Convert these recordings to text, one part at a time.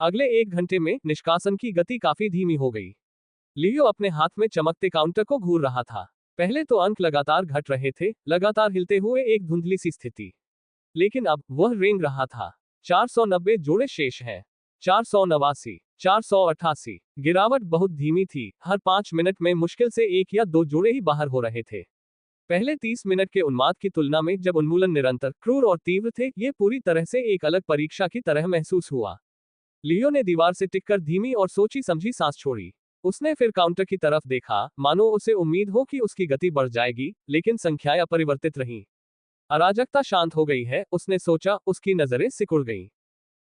अगले 1 घंटे में निष्कासन की गति काफी धीमी हो गई। लियो अपने हाथ में चमकते काउंटर को घूर रहा था। पहले तो अंक लगातार घट रहे थे, लगातार हिलते हुए एक धुंधली सी स्थिति। लेकिन अब वह रेंग रहा था। 490 जोड़े शेष हैं। 489, 488। गिरावट बहुत धीमी थी, हर 5 मिनट में मुश्किल से 1 या 2 जोड़े ही बाहर हो रहे थे। पहले 30 मिनट के उन्माद की तुलना में जब उन्मूलन निरंतर, क्रूर और तीव्र थे, ये पूरी तरह से एक अलग परीक्षा की तरह महसूस हुआ। लियो ने दीवार से टिककर धीमी और सोची समझी सांस छोड़ी। उसने फिर काउंटर की तरफ देखा, मानो उसे उम्मीद हो कि उसकी गति बढ़ जाएगी, लेकिन संख्याएं अपरिवर्तित रहीं। अराजकता शांत हो गई है, उसने सोचा। उसकी नजरें सिकुड़ गईं।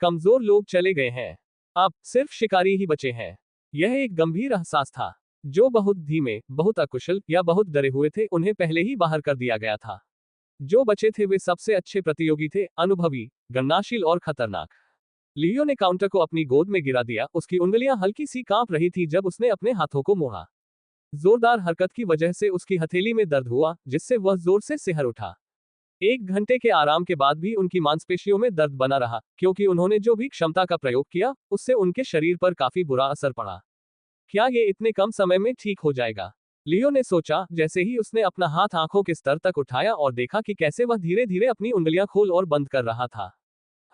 कमजोर लोग चले गए हैं। अब सिर्फ शिकारी ही बचे हैं। यह एक गंभीर एहसास था। जो बहुत धीमे, बहुत अकुशल या बहुत डरे हुए थे, उन्हें पहले ही बाहर कर दिया गया था। जो बचे थे वे सबसे अच्छे प्रतियोगी थे, अनुभवी, गणनाशील और खतरनाक। लियो ने काउंटर को अपनी गोद में गिरा दिया। उसकी उंगलियां हल्की सी कांप रही थी जब उसने अपने हाथों को मोड़ा। जोरदार हरकत की वजह से उसकी हथेली में दर्द हुआ, जिससे वह जोर से सिहर उठा। 1 घंटे के आराम के बाद भी उनकी मांसपेशियों में दर्द बना रहा, क्योंकि उन्होंने जो भी क्षमता का प्रयोग किया, उससे उनके शरीर पर काफी बुरा असर पड़ा। क्या ये इतने कम समय में ठीक हो जाएगा? लियो ने सोचा। जैसे ही उसने अपना हाथ आंखों के स्तर तक उठाया और देखा कि कैसे वह धीरे धीरे अपनी उंगलियां खोल और बंद कर रहा था।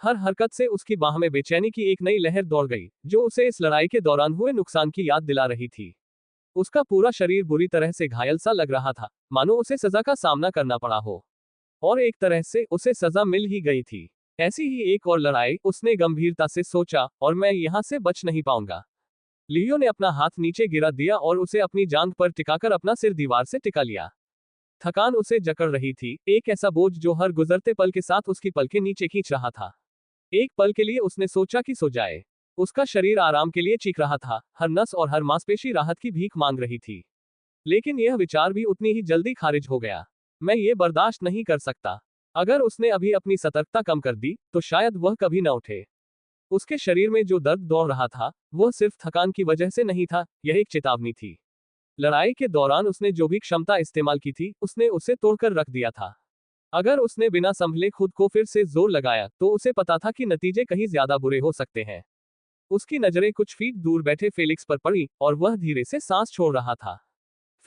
हर हरकत से उसकी बाह में बेचैनी की एक नई लहर दौड़ गई, जो उसे इस लड़ाई के दौरान हुए नुकसान की याद दिला रही थी। उसका पूरा शरीर बुरी तरह से घायल सा लग रहा था, मानो उसे सजा का सामना करना पड़ा हो। और एक तरह से उसे सजा मिल ही गई थी। ऐसी ही एक और लड़ाई, उसने गंभीरता से सोचा, और मैं यहां से बच नहीं पाऊंगा। लियो ने अपना हाथ नीचे गिरा दिया और उसे अपनी जांघ पर टिकाकर अपना सिर दीवार से टिका लिया। थकान उसे जकड़ रही थी, एक ऐसा बोझ जो हर गुजरते पल के साथ उसकी पलकें नीचे खींच रहा था। एक पल के लिए उसने सोचा कि सो जाए। उसका शरीर आराम के लिए चीख रहा था, हर नस और हर मांसपेशी राहत की भीख मांग रही थी। लेकिन यह विचार भी उतनी ही जल्दी खारिज हो गया। मैं ये बर्दाश्त नहीं कर सकता। अगर उसने अभी अपनी सतर्कता कम कर दी, तो शायद वह कभी न उठे। उसके शरीर में जो दर्द दौड़ रहा था, वह सिर्फ थकान की वजह से नहीं था, यह एक चेतावनी थी। लड़ाई के दौरान उसने जो भी क्षमता इस्तेमाल की थी, उसने उसे तोड़कर रख दिया था। अगर उसने बिना संभले खुद को फिर से जोर लगाया, तो उसे पता था कि नतीजे कहीं ज्यादा बुरे हो सकते हैं। उसकी नजरें कुछ फीट दूर बैठे फेलिक्स पर पड़ी, और वह धीरे से सांस छोड़ रहा था।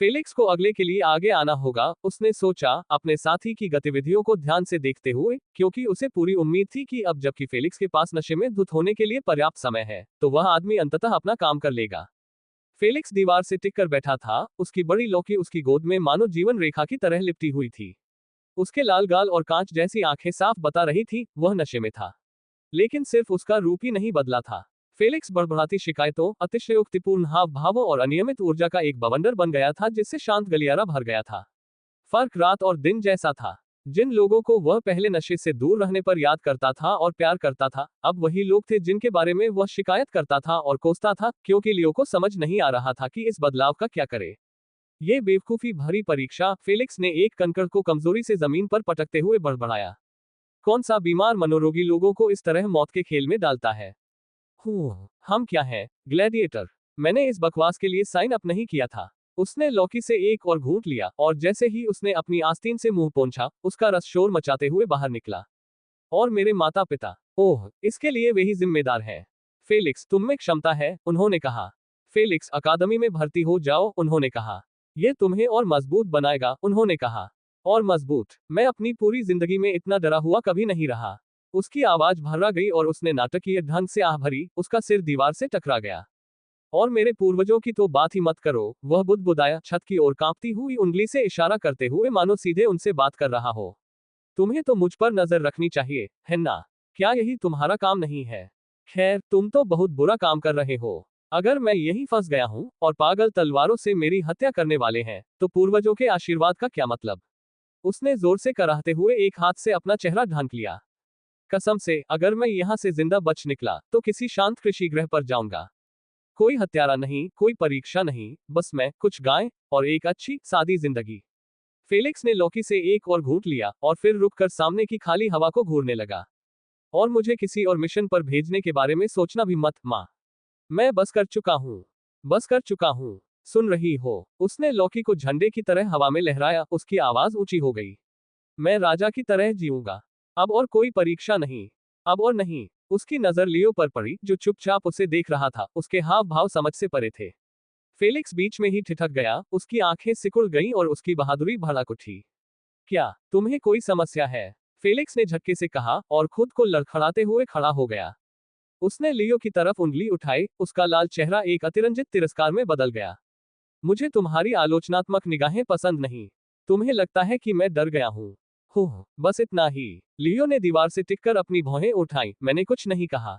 फेलिक्स को अगले के लिए आगे आना होगा, उसने सोचा, अपने साथी की गतिविधियों को ध्यान से देखते हुए, क्योंकि उसे पूरी उम्मीद थी कि अब जबकि फेलिक्स के पास नशे में धुत होने के लिए पर्याप्त समय है, तो वह आदमी अंततः अपना काम कर लेगा। फेलिक्स दीवार से टिककर बैठा था, उसकी बड़ी लौकी उसकी गोद में मानो जीवन रेखा की तरह लिपटी हुई थी। उसके लाल गाल और कांच जैसी आंखें साफ बता रही थी, वह नशे में था। लेकिन सिर्फ उसका रूप ही नहीं बदला था। फेलिक्स बड़बड़ाती शिकायतों, अतिशयोक्तिपूर्ण हाव भावों और अनियमित ऊर्जा का एक बवंडर बन गया था, जिससे शांत गलियारा भर गया था। फर्क रात और दिन जैसा था। जिन लोगों को वह पहले नशे से दूर रहने पर याद करता था और प्यार करता था, अब वही लोग थे जिनके बारे में वह शिकायत करता था और कोसता था, क्योंकि लियो को समझ नहीं आ रहा था कि इस बदलाव का क्या करे। ये बेवकूफी भरी परीक्षा। फेलिक्स ने एक कंकड़ को कमजोरी से जमीन पर पटकते हुए बड़बड़ाया। कौन सा बीमार मनोरोगी लोगों को इस तरह मौत के खेल में डालता है? हम क्या हैं, ग्लैडिएटर? मैंने इस बकवास के लिए साइन अप नहीं किया था। उसने लौकी से एक और घूंट लिया, और जैसे ही उसने अपनी आस्तीन से मुंह पोंछा, उसका रस शोर मचाते हुए बाहर निकला। और मेरे माता पिता, ओह, इसके लिए वे ही जिम्मेदार हैं। फेलिक्स, तुम में क्षमता है, उन्होंने कहा। फेलिक्स, अकादमी में भर्ती हो जाओ, उन्होंने कहा। यह तुम्हें और मजबूत बनाएगा, उन्होंने कहा। और मजबूत? मैं अपनी पूरी जिंदगी में इतना डरा हुआ कभी नहीं रहा। उसकी आवाज भर्रा गई और उसने नाटकीय ढंग से आह भरी, उसका सिर दीवार से टकरा गया। और मेरे पूर्वजों की तो बात ही मत करो, वह बुदबुदाया, छत की ओर कांपती हुई उंगली से इशारा करते हुए, मानो सीधे उनसे बात कर रहा हो। तुम्हें तो मुझ पर नजर रखनी चाहिए, है ना? क्या यही तुम्हारा काम नहीं है? खैर, तुम तो बहुत बुरा काम कर रहे हो। अगर मैं यहीं फंस गया हूं, और पागल तलवारों से मेरी हत्या करने वाले हैं, तो पूर्वजों के आशीर्वाद का क्या मतलब? उसने जोर से कराहते हुए एक हाथ से अपना चेहरा ढांक लिया। कसम से, अगर मैं यहां से जिंदा बच निकला, तो किसी शांत कृषि गृह पर जाऊंगा। कोई हत्यारा नहीं, कोई परीक्षा नहीं, बस मैं, कुछ गाय, और एक अच्छी, सादी जिंदगी। फेलिक्स ने लौकी से एक और घूंट लिया, और फिर रुककर सामने की खाली हवा को घूरने लगा। और मुझे किसी और मिशन पर भेजने के बारे में सोचना भी मत, माँ। मैं बस कर चुका हूँ। बस कर चुका हूँ। सुन रही हो? उसने लौकी को झंडे की तरह हवा में लहराया, उसकी आवाज ऊंची हो गई। मैं राजा की तरह जीऊंगा। अब और कोई परीक्षा नहीं। अब और नहीं। उसकी नजर लियो पर पड़ी, जो चुपचाप उसे देख रहा था। उसके हाव भाव समझ से परे थे। फेलिक्स बीच में ही ठिठक गया, उसकी आंखें सिकुड़ गईं और उसकी बहादुरी भड़क उठी। क्या तुम्हें कोई समस्या है? फेलिक्स ने झटके से कहा और खुद को लड़खड़ाते हुए खड़ा हो गया। उसने लियो की तरफ उंगली उठाई, उसका लाल चेहरा एक अतिरंजित तिरस्कार में बदल गया। मुझे तुम्हारी आलोचनात्मक निगाहें पसंद नहीं। तुम्हें लगता है कि मैं डर गया हूं। बस इतना ही। लियो ने दीवार से टिककर अपनी भौहें उठाई। मैंने कुछ नहीं कहा।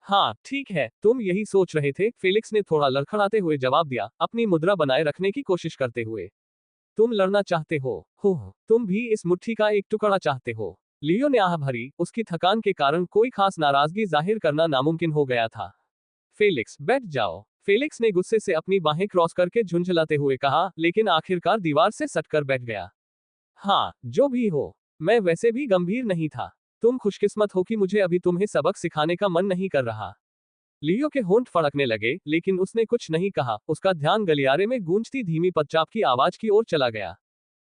हाँ ठीक है, तुम यही सोच रहे थे, फेलिक्स ने थोड़ा लड़खड़ाते हुए जवाब दिया, अपनी मुद्रा बनाए रखने की कोशिश करते हुए। तुम लड़ना चाहते हो। तुम भी इस मुट्ठी का एक टुकड़ा चाहते हो। लियो ने आह भरी, उसकी थकान के कारण कोई खास नाराजगी जाहिर करना नामुमकिन हो गया था। फेलिक्स, बैठ जाओ। फेलिक्स ने गुस्से से अपनी बाहें क्रॉस करके झुंझलाते हुए कहा, लेकिन आखिरकार दीवार से सटकर बैठ गया। हाँ, जो भी हो, मैं वैसे भी गंभीर नहीं था। तुम खुशकिस्मत हो कि मुझे अभी तुम्हें सबक सिखाने का मन नहीं कर रहा। लियो के होंठ फड़कने लगे, लेकिन उसने कुछ नहीं कहा। उसका ध्यान गलियारे में गूंजती धीमी पदचाप की आवाज की ओर चला गया।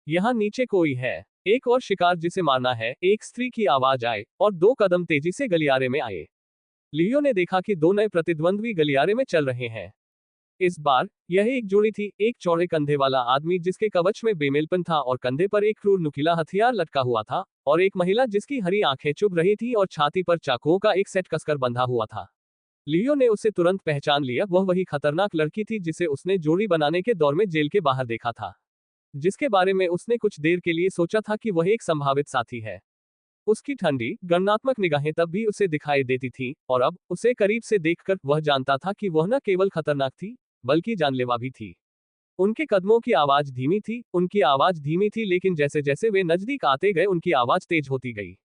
यहाँ नीचे कोई है। एक और शिकार जिसे मारना है, एक स्त्री की आवाज आए, और 2 कदम तेजी से गलियारे में आए। लियो ने देखा कि 2 नए प्रतिद्वंद्वी गलियारे में चल रहे हैं। इस बार यह एक जोड़ी थी, एक चौड़े कंधे वाला आदमी जिसके कवच में बेमेलपन था और कंधे पर एक क्रूर नुकीला हथियार लटका हुआ था, और एक महिला जिसकी हरी आंखें चुभ रही थी और छाती पर चाकुओं का एक सेट कसकर बंधा हुआ था। लियो ने उसे तुरंत पहचान लिया, वह वही खतरनाक लड़की थी जिसे उसने जोड़ी बनाने के दौर में जेल के बाहर देखा था, जिसके बारे में उसने कुछ देर के लिए सोचा था कि वह एक संभावित साथी है। उसकी ठंडी, गणनात्मक निगाहें तब भी उसे दिखाई देती थीं, और अब, उसे करीब से देखकर, वह जानता था कि वह न केवल खतरनाक थी, बल्कि जानलेवा भी थी। उनके कदमों की आवाज धीमी थी, उनकी आवाज धीमी थी, लेकिन जैसे जैसे वे नजदीक आते गए उनकी आवाज तेज होती गई।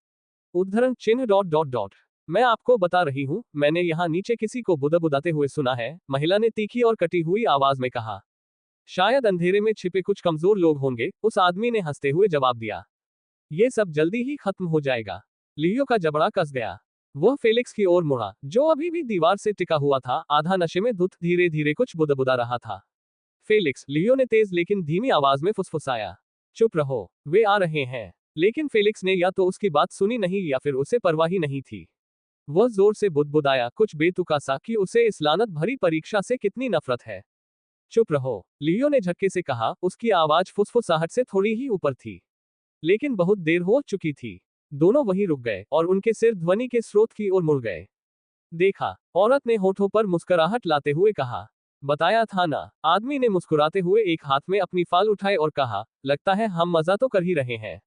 उद्धरण चिन्ह डॉट डॉट डॉट। मैं आपको बता रही हूँ, मैंने यहाँ नीचे किसी को बुदबुदाते हुए सुना है, महिला ने तीखी और कटी हुई आवाज में कहा। शायद अंधेरे में छिपे कुछ कमजोर लोग होंगे, उस आदमी ने हंसते हुए जवाब दिया। ये सब जल्दी ही खत्म हो जाएगा। लियो का जबड़ा कस गया। वह फेलिक्स की ओर मुड़ा, जो अभी भी दीवार से टिका हुआ था, आधा नशे में धुत, धीरे धीरे कुछ बुदबुदा रहा था। फेलिक्स, लियो ने तेज लेकिन धीमी आवाज में फुसफुसाया। चुप रहो, वे आ रहे हैं। लेकिन फेलिक्स ने या तो उसकी बात सुनी नहीं या फिर उसे परवाह ही नहीं थी। वह जोर से बुदबुदाया, कुछ बेतुका सा, कि उसे इस लानत भरी परीक्षा से कितनी नफरत है। चुप रहो, लियो ने झटके से कहा, उसकी आवाज फुसफुसाहट से थोड़ी ही ऊपर थी। लेकिन बहुत देर हो चुकी थी। दोनों वहीं रुक गए, और उनके सिर ध्वनि के स्रोत की ओर मुड़ गए। देखा, औरत ने होठों पर मुस्कुराहट लाते हुए कहा। बताया था ना। आदमी ने मुस्कुराते हुए एक हाथ में अपनी फाल उठाए और कहा, लगता है हम मजा तो कर ही रहे हैं।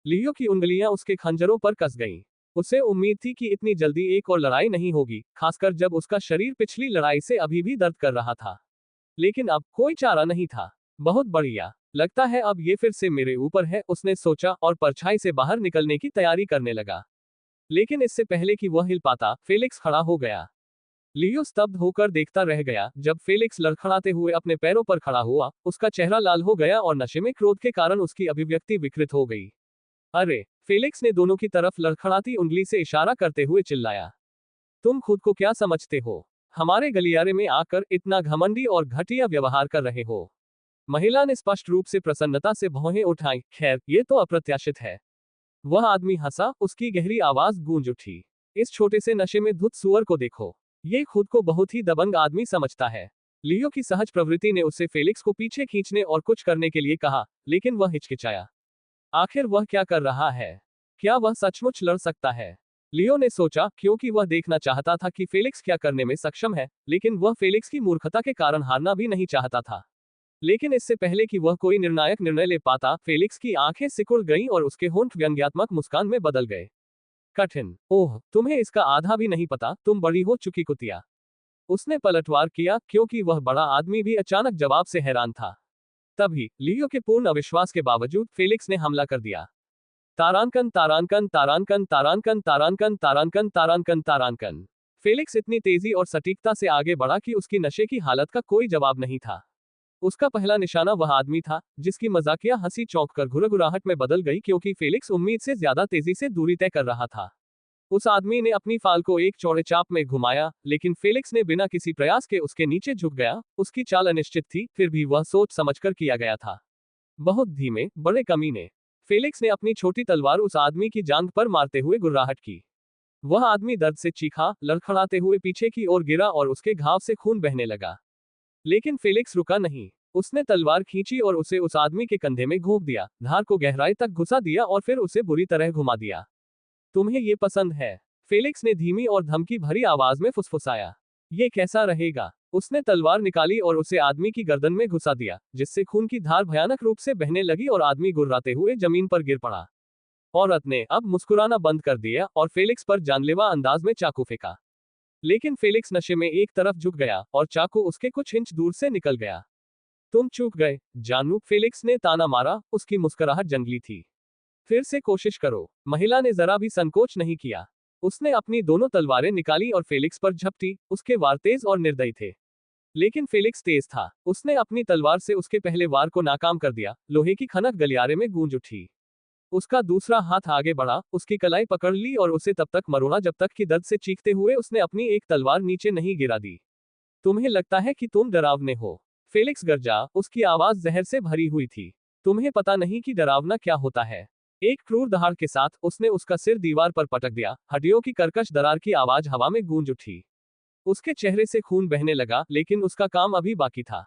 लियो की उंगलियां उसके खंजरों पर कस गईं। उसे उम्मीद थी कि इतनी जल्दी एक और लड़ाई नहीं होगी, खासकर जब उसका शरीर पिछली लड़ाई से अभी भी दर्द कर रहा था। लेकिन अब कोई चारा नहीं था। बहुत बढ़िया, लगता है अब ये फिर से मेरे ऊपर है, उसने सोचा, और परछाई से बाहर निकलने की तैयारी करने लगा। लेकिन इससे पहले कि वह हिल पाता, फेलिक्स खड़ा हो गया। लियो स्तब्ध होकर देखता रह गया। जब फेलिक्स लड़खड़ाते हुए अपने पैरों पर खड़ा हुआ, उसका चेहरा लाल हो गया और नशे में क्रोध के कारण उसकी अभिव्यक्ति विकृत हो गई। अरे! फेलिक्स ने दोनों की तरफ लड़खड़ाती उंगली से इशारा करते हुए चिल्लाया। तुम खुद को क्या समझते हो? हमारे गलियारे में आकर इतना घमंडी और घटिया व्यवहार कर रहे हो। महिला ने स्पष्ट रूप से प्रसन्नता से भौहें उठाई। खैर, ये तो अप्रत्याशित है। वह आदमी हंसा, उसकी गहरी आवाज गूंज उठी। इस छोटे से नशे में धुत सुअर को देखो। ये खुद को बहुत ही दबंग आदमी समझता है। लियो की सहज प्रवृत्ति ने उसे फेलिक्स को पीछे खींचने और कुछ करने के लिए कहा, लेकिन वह हिचकिचाया। आखिर वह क्या कर रहा है? क्या वह सचमुच लड़ सकता है? लियो ने सोचा, क्योंकि वह देखना चाहता था कि फेलिक्स क्या करने में सक्षम है, लेकिन वह फेलिक्स की मूर्खता के कारण हारना भी नहीं चाहता था। लेकिन इससे पहले कि वह कोई निर्णायक निर्णय ले पाता, फेलिक्स की आंखें सिकुड़ गईं और उसके होंठ व्यंग्यात्मक मुस्कान में बदल गए। कठिन। ओह, तुम्हें इसका आधा भी नहीं पता, तुम बड़ी हो चुकी कुतिया। उसने पलटवार किया, क्योंकि वह बड़ा आदमी भी अचानक जवाब से हैरान था। तभी, लियो के पूर्ण अविश्वास के बावजूद, फेलिक्स ने हमला कर दिया। तारांकन तारांकन तारांकन तारांकन तारांकन तारांकन तारांकन तारांकन। फेलिक्स इतनी तेजी और सटीकता से आगे बढ़ा कि उसकी नशे की हालत का कोई जवाब नहीं था। उसका पहला निशाना वह आदमी था, जिसकी मजाकिया हंसी चौंक कर घुरघुराहट में बदल गई, क्योंकि फेलिक्स उम्मीद से ज्यादा तेजी से दूरी तय कर रहा था। उस आदमी ने अपनी फाल को एक चौड़े चाप में घुमाया, लेकिन फेलिक्स ने बिना किसी प्रयास के उसके नीचे झुक गया। उसकी चाल अनिश्चित थी, फिर भी वह सोच समझकर किया गया था। बहुत धीमे, बड़े कमीने। फेलिक्स ने अपनी छोटी तलवार उस आदमी की जांघ पर मारते हुए गुर्राहट की। वह आदमी दर्द से चीखा, लड़खड़ाते हुए पीछे की ओर गिरा और उसके घाव से खून बहने लगा। लेकिन फेलिक्स रुका नहीं। उसने तलवार खींची और उसे उस आदमी के कंधे में घोंप दिया, धार को गहराई तक घुसा दिया और फिर उसे बुरी तरह घुमा दिया। तुम्हें ये पसंद है? फेलिक्स ने धीमी और धमकी भरी आवाज में फुसफुसाया। ये कैसा रहेगा? उसने तलवार निकाली और उसे आदमी की गर्दन में घुसा दिया, जिससे खून की धार भयानक रूप से बहने लगी और आदमी गुर्राते हुए जमीन पर गिर पड़ा। औरत ने अब मुस्कुराना बंद कर दिया और फेलिक्स पर जानलेवा अंदाज में चाकू फेंका। लेकिन फेलिक्स नशे में एक तरफ झुक गया और चाकू उसके कुछ इंच दूर से निकल गया। तुम चूक गए, जानू, फेलिक्स ने ताना मारा, उसकी मुस्कुराहट जंगली थी। फिर से कोशिश करो। महिला ने जरा भी संकोच नहीं किया। उसने अपनी दोनों तलवारें निकाली और फेलिक्स पर झपटी। उसके वार तेज और निर्दयी थे। लेकिन फेलिक्स तेज था। उसने अपनी तलवार से उसके पहले वार को नाकाम कर दिया। लोहे की खनक गलियारे में गूंज उठी। उसका दूसरा हाथ आगे बढ़ा, उसकी कलाई पकड़ ली और उसे तब तक मरोड़ा जब तक कि दर्द से चीखते हुए उसने अपनी एक तलवार नीचे नहीं गिरा दी। तुम्हें लगता है कि तुम डरावने हो? फेलिक्स गरजा, उसकी आवाज जहर से भरी हुई थी। तुम्हें पता नहीं कि डरावना क्या होता है। एक क्रूर दहाड़ के साथ उसने उसका सिर दीवार पर पटक दिया। हड्डियों की कर्कश दरार की आवाज हवा में गूंज उठी। उसके चेहरे से खून बहने लगा, लेकिन उसका काम अभी बाकी था।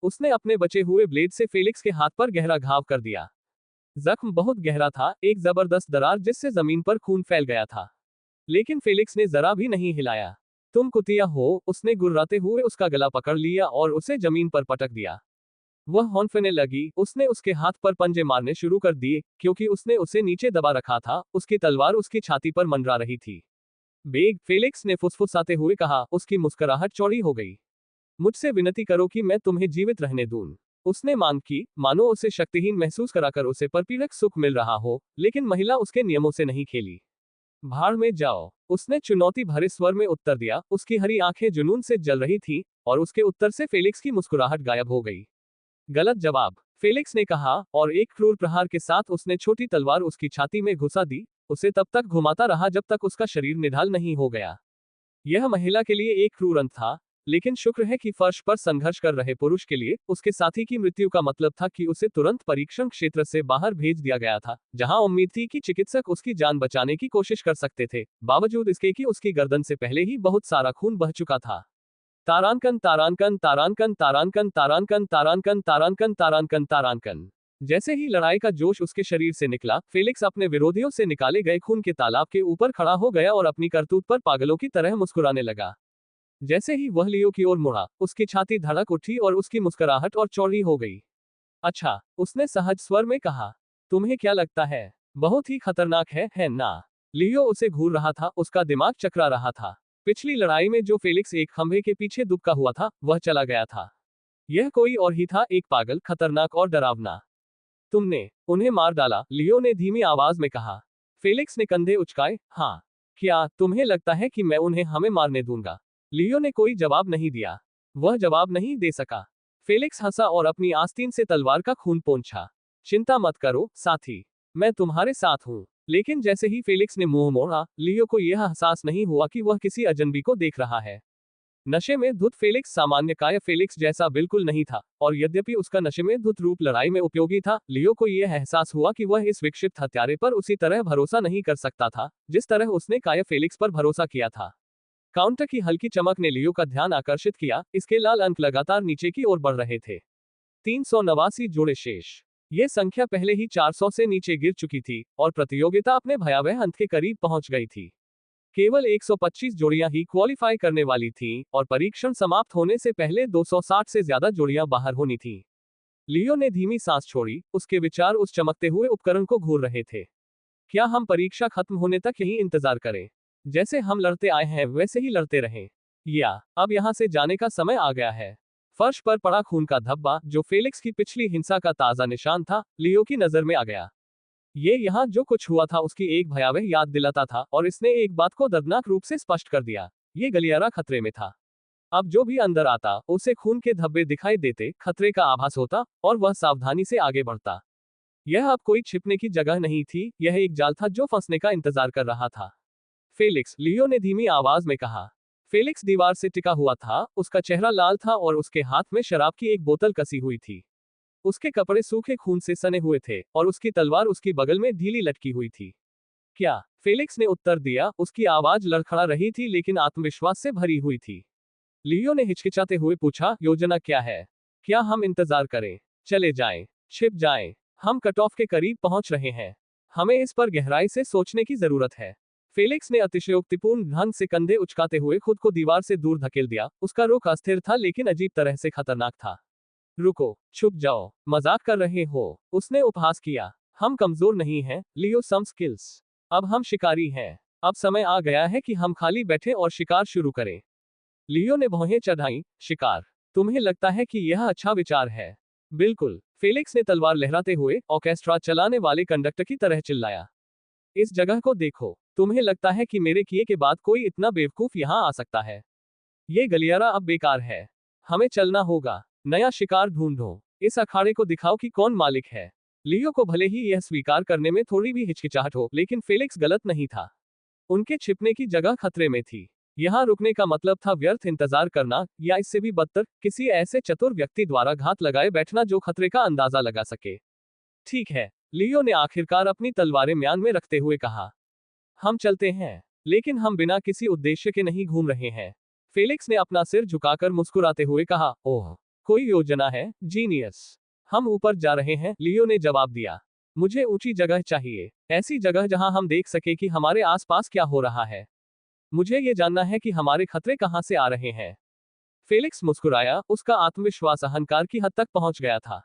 उसने अपने बचे हुए ब्लेड से फेलिक्स के हाथ पर गहरा घाव कर दिया। जख्म बहुत गहरा था, एक जबरदस्त दरार जिससे जमीन पर खून फैल गया था। लेकिन फेलिक्स ने जरा भी नहीं हिलाया। तुम कुतिया हो, उसने गुर्राते हुए उसका गला पकड़ लिया और उसे जमीन पर पटक दिया। वह हौंफने लगी। उसने उसके हाथ पर पंजे मारने शुरू कर दिए, क्योंकि उसने उसे नीचे दबा रखा था। उसकी तलवार उसकी छाती पर मंडरा रही थी। बेग, फेलिक्स ने फुसफुसाते हुए कहा, उसकी मुस्कुराहट चौड़ी हो गई। मुझसे विनती करो कि मैं तुम्हें जीवित रहने दूं। उसने मांग की, मानो उसे शक्तिहीन महसूस कराकर उसे परपीड़क सुख मिल रहा हो, लेकिन महिला उसके नियमों से नहीं खेली। भाड़ में जाओ, उसने चुनौती भरे स्वर में उत्तर दिया। उसकी हरी आंखें जुनून से जल रही थीं, और उसके उत्तर से फेलिक्स की मुस्कुराहट गायब हो गई। गलत जवाब, फेलिक्स ने कहा, और एक क्रूर प्रहार के साथ उसने छोटी तलवार उसकी छाती में घुसा दी। उसे तब तक घुमाता रहा जब तक उसका शरीर निढाल नहीं हो गया। यह महिला के लिए एक क्रूर अंत था, लेकिन शुक्र है कि फर्श पर संघर्ष कर रहे पुरुष के लिए उसके साथी की मृत्यु का मतलब था कि उसे तुरंत परीक्षण क्षेत्र से बाहर भेज दिया गया था, जहां उम्मीद थी कि चिकित्सक उसकी जान बचाने की कोशिश कर सकते थे, बावजूद इसके कि उसकी गर्दन से पहले ही बहुत सारा खून बह चुका था। तारांकन तारांकन तारांकन तारांकन तारांकन तारांकन तारांकन तारांकन तारांकन। जैसे ही लड़ाई का जोश उसके शरीर से निकला, फेलिक्स अपने विरोधियों से निकाले गए खून के तालाब के ऊपर खड़ा हो गया और अपनी करतूत पर पागलों की तरह मुस्कुराने लगा। जैसे ही वह लियो की ओर मुड़ा, उसकी छाती धड़क उठी और उसकी मुस्कुराहट और चौड़ी हो गई। अच्छा, उसने सहज स्वर में कहा, तुम्हें क्या लगता है? बहुत ही खतरनाक है ना? लियो उसे घूर रहा था, उसका दिमाग चकरा रहा था। पिछली लड़ाई में जो फेलिक्स एक खंभे के पीछे दुबका हुआ था, वह चला गया था। यह कोई और ही था, एक पागल, खतरनाक और डरावना। तुमने उन्हें मार डाला, लियो ने धीमी आवाज में कहा। फेलिक्स ने कंधे उचकाए। हाँ। क्या तुम्हें लगता है कि मैं उन्हें हमें मारने दूंगा? लियो ने कोई जवाब नहीं दिया। वह जवाब नहीं दे सका। फेलिक्स हंसा और अपनी आस्तीन से तलवार का खून पोंछा। चिंता मत करो, साथी। मैं तुम्हारे साथ हूं। लेकिन जैसे ही फेलिक्स ने मुंह मोड़ा, लियो को यह एहसास नहीं हुआ कि वह किसी अजनबी को देख रहा है। नशे में धुत फेलिक्स सामान्य काय फेलिक्स जैसा बिल्कुल नहीं था, और यद्यपि उसका नशे में धुत रूप लड़ाई में उपयोगी था, लियो को यह एहसास हुआ कि वह इस विक्षिप्त हत्यारे पर उसी तरह भरोसा नहीं कर सकता था, जिस तरह उसने काय फेलिक्स पर भरोसा किया था। काउंटर की हल्की चमक ने लियो का ध्यान आकर्षित किया, इसके लाल अंक लगातार नीचे की ओर बढ़ रहे थे। 389 जोड़े शेष। ये संख्या पहले ही 400 से नीचे गिर चुकी थी, और प्रतियोगिता अपने भयावह अंत के करीब पहुंच गई थी। केवल 125 जोड़ियां ही क्वालिफाई करने वाली थीं, और परीक्षण समाप्त होने से पहले 260 से ज्यादा जोड़ियां बाहर होनी थीं। लियो ने धीमी सांस छोड़ी, उसके विचार उस चमकते हुए उपकरण को घूर रहे थे। क्या हम परीक्षा खत्म होने तक यही इंतजार करें? जैसे हम लड़ते आए हैं वैसे ही लड़ते रहें? या अब यहां से जाने का समय आ गया है? फर्श पर पड़ा खून का धब्बा, जो फेलिक्स की पिछली हिंसा का ताजा निशान था, लियो की नजर में आ गया। ये यहाँ जो कुछ हुआ था उसकी एक भयावह याद दिलाता था, और इसने एक बात को दर्दनाक रूप से स्पष्ट कर दिया। ये गलियारा खतरे में था। अब जो भी अंदर आता, उसे खून के धब्बे दिखाई देते, खतरे का आभास होता, और वह सावधानी से आगे बढ़ता। यह अब कोई छिपने की जगह नहीं थी, यह एक जाल था जो फंसने का इंतजार कर रहा था। फेलिक्स, लियो ने धीमी आवाज में कहा। फेलिक्स दीवार से टिका हुआ था, उसका चेहरा लाल था और उसके हाथ में शराब की एक बोतल कसी हुई थी। उसके कपड़े सूखे खून से सने हुए थे, और उसकी तलवार उसकी बगल में ढीली लटकी हुई थी। क्या? फेलिक्स ने उत्तर दिया, उसकी आवाज लड़खड़ा रही थी लेकिन आत्मविश्वास से भरी हुई थी। लियो ने हिचकिचाते हुए पूछा, योजना क्या है? क्या हम इंतजार करें? चले जाएं? छिप जाएं? हम कट ऑफ के करीब पहुंच रहे हैं। हमें इस पर गहराई से सोचने की जरूरत है। फेलिक्स ने अतिशयोक्तिपूर्ण ढंग से कंधे उचकाते हुए खुद को दीवार से दूर धकेल दिया। उसका रुख अस्थिर था लेकिन अजीब तरह से खतरनाक था। रुको, छुप जाओ, मजाक कर रहे हो? उसने उपहास किया। हम कमजोर नहीं हैं, लियो सम स्किल्स। अब हम शिकारी हैं। अब समय आ गया है कि हम खाली बैठे और शिकार शुरू करें। लियो ने भौहें चढ़ाई, शिकार? तुम्हें लगता है कि यह अच्छा विचार है? बिल्कुल, फेलिक्स ने तलवार लहराते हुए ऑर्केस्ट्रा चलाने वाले कंडक्टर की तरह चिल्लाया। इस जगह को देखो, तुम्हें लगता है कि मेरे किए के बाद कोई इतना बेवकूफ यहां आ सकता है? ये गलियारा अब बेकार है। हमें चलना होगा। नया शिकार ढूंढो। इस अखाड़े को दिखाओ कि कौन मालिक है। लियो को भले ही यह स्वीकार करने में थोड़ी भी हिचकिचाहट हो, लेकिन फेलिक्स गलत नहीं था। उनके छिपने की जगह खतरे में थी। यहां रुकने का मतलब था व्यर्थ इंतजार करना, या इससे भी बदतर, किसी ऐसे चतुर व्यक्ति द्वारा घात लगाए बैठना जो खतरे का अंदाजा लगा सके। ठीक है, लियो ने आखिरकार अपनी तलवारें म्यान में रखते हुए कहा। हम चलते हैं, लेकिन हम बिना किसी उद्देश्य के नहीं घूम रहे हैं। फेलिक्स ने अपना सिर झुकाकर मुस्कुराते हुए कहा, ओह, कोई योजना है, जीनियस। हम ऊपर जा रहे हैं, लियो ने जवाब दिया। मुझे ऊंची जगह चाहिए, ऐसी जगह जहां हम देख सके कि हमारे आसपास क्या हो रहा है। मुझे ये जानना है कि हमारे खतरे कहां से आ रहे हैं। फेलिक्स मुस्कुराया, उसका आत्मविश्वास अहंकार की हद तक पहुंच गया था।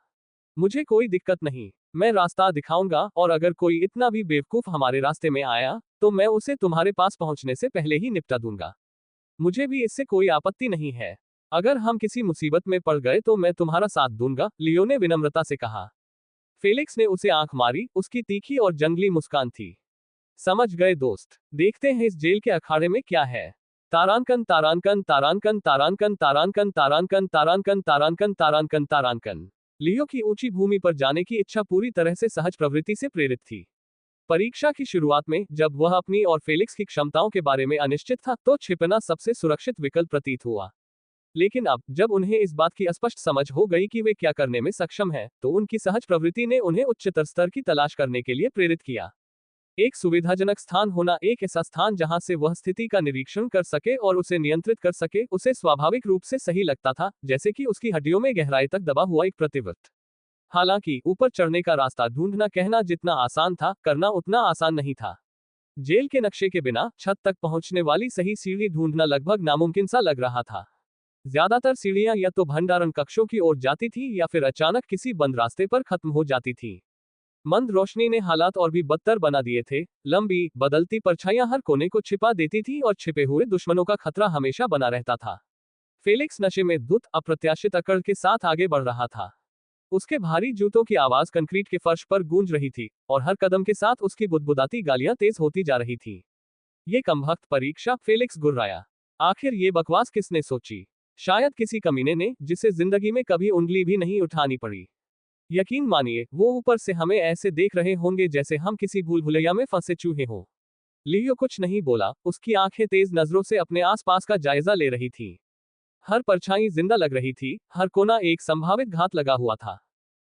मुझे कोई दिक्कत नहीं, मैं रास्ता दिखाऊंगा, और अगर कोई इतना भी बेवकूफ हमारे रास्ते में आया, तो मैं उसे तुम्हारे पास पहुंचने से पहले ही निपटा दूंगा। मुझे भी इससे कोई आपत्ति नहीं है। अगर हम किसी मुसीबत में पड़ गए तो मैं तुम्हारा साथ दूंगा, लियो ने विनम्रता से कहा। फेलिक्स ने उसे आंख मारी, उसकी तीखी और जंगली मुस्कान थी। समझ गए दोस्त, देखते हैं इस जेल के अखाड़े में क्या है। तारांकन तारांकन तारांकन तारांकन तारांकन तारांकन तारांकन तारांकन तारांकन तारांकन। लियो की ऊंची भूमि पर जाने की इच्छा पूरी तरह से सहज प्रवृत्ति से प्रेरित थी। परीक्षा की शुरुआत में जब वह अपनी और फेलिक्स की क्षमताओं के बारे में अनिश्चित था, तो छिपना सबसे सुरक्षित विकल्प प्रतीत हुआ। लेकिन अब जब उन्हें इस बात की स्पष्ट समझ हो गई कि वे क्या करने में सक्षम हैं, तो उनकी सहज प्रवृत्ति ने उन्हें उच्चतर स्तर की तलाश करने के लिए प्रेरित किया। एक सुविधाजनक स्थान होना, एक ऐसा स्थान जहां से वह स्थिति का निरीक्षण कर सके और उसे नियंत्रित कर सके, उसे स्वाभाविक रूप से सही लगता था, जैसे कि उसकी हड्डियों में गहराई तक दबा हुआ एक प्रतिवृत्त। हालांकि ऊपर चढ़ने का रास्ता ढूंढना कहना जितना आसान था, करना उतना आसान नहीं था। जेल के नक्शे के बिना छत तक पहुंचने वाली सही सीढ़ी ढूंढना लगभग नामुमकिन सा लग रहा था। ज्यादातर सीढ़ियां या तो भंडारण कक्षों की ओर जाती थी या फिर अचानक किसी बंद रास्ते पर खत्म हो जाती थी। मंद रोशनी ने हालात और भी बदतर बना दिए थे। लंबी, बदलती परछाइयां हर कोने को छिपा देती थी और छिपे हुए दुश्मनों का खतरा हमेशा बना रहता था। फेलिक्स नशे में धुत, अप्रत्याशित अकड़ के साथ आगे बढ़ रहा था। उसके भारी जूतों की आवाज कंक्रीट के फर्श पर गूंज रही थी, और हर कदम के साथ उसकी बुदबुदाती गालियां तेज होती जा रही थी। ये कमबख्त परीक्षा, फेलिक्स गुर्राया। आखिर ये बकवास किसने सोची? शायद किसी कमीने ने, जिसे जिंदगी में कभी उंगली भी नहीं उठानी पड़ी। यकीन मानिए, वो ऊपर से हमें ऐसे देख रहे होंगे जैसे हम किसी भूल भुलैया में फंसे चूहे हों। लियो कुछ नहीं बोला, उसकी आंखें तेज नजरों से अपने आसपास का जायजा ले रही थी। हर परछाई जिंदा लग रही थी, हर कोना एक संभावित घात लगा हुआ था।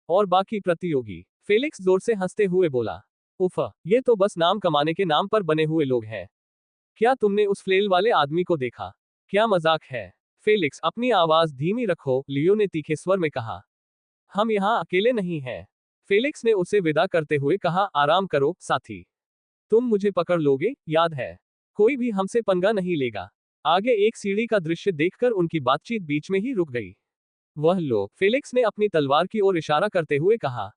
और बाकी प्रतियोगी? फेलिक्स जोर से हंसते हुए बोला। उफ, ये तो बस नाम कमाने के नाम पर बने हुए लोग हैं। क्या तुमने उस फ्लेल वाले आदमी को देखा? क्या मजाक है? फेलिक्स, अपनी आवाज धीमी रखो, लियो ने तीखे स्वर में कहा। हम यहाँ अकेले नहीं हैं। फेलिक्स ने उसे विदा करते हुए कहा, आराम करो, साथी। तुम मुझे पकड़ लोगे, याद है। कोई भी हमसे पंगा नहीं लेगा। आगे एक सीढ़ी का दृश्य देखकर उनकी बातचीत बीच में ही रुक गई। वह लो, फेलिक्स ने अपनी तलवार की ओर इशारा करते हुए कहा।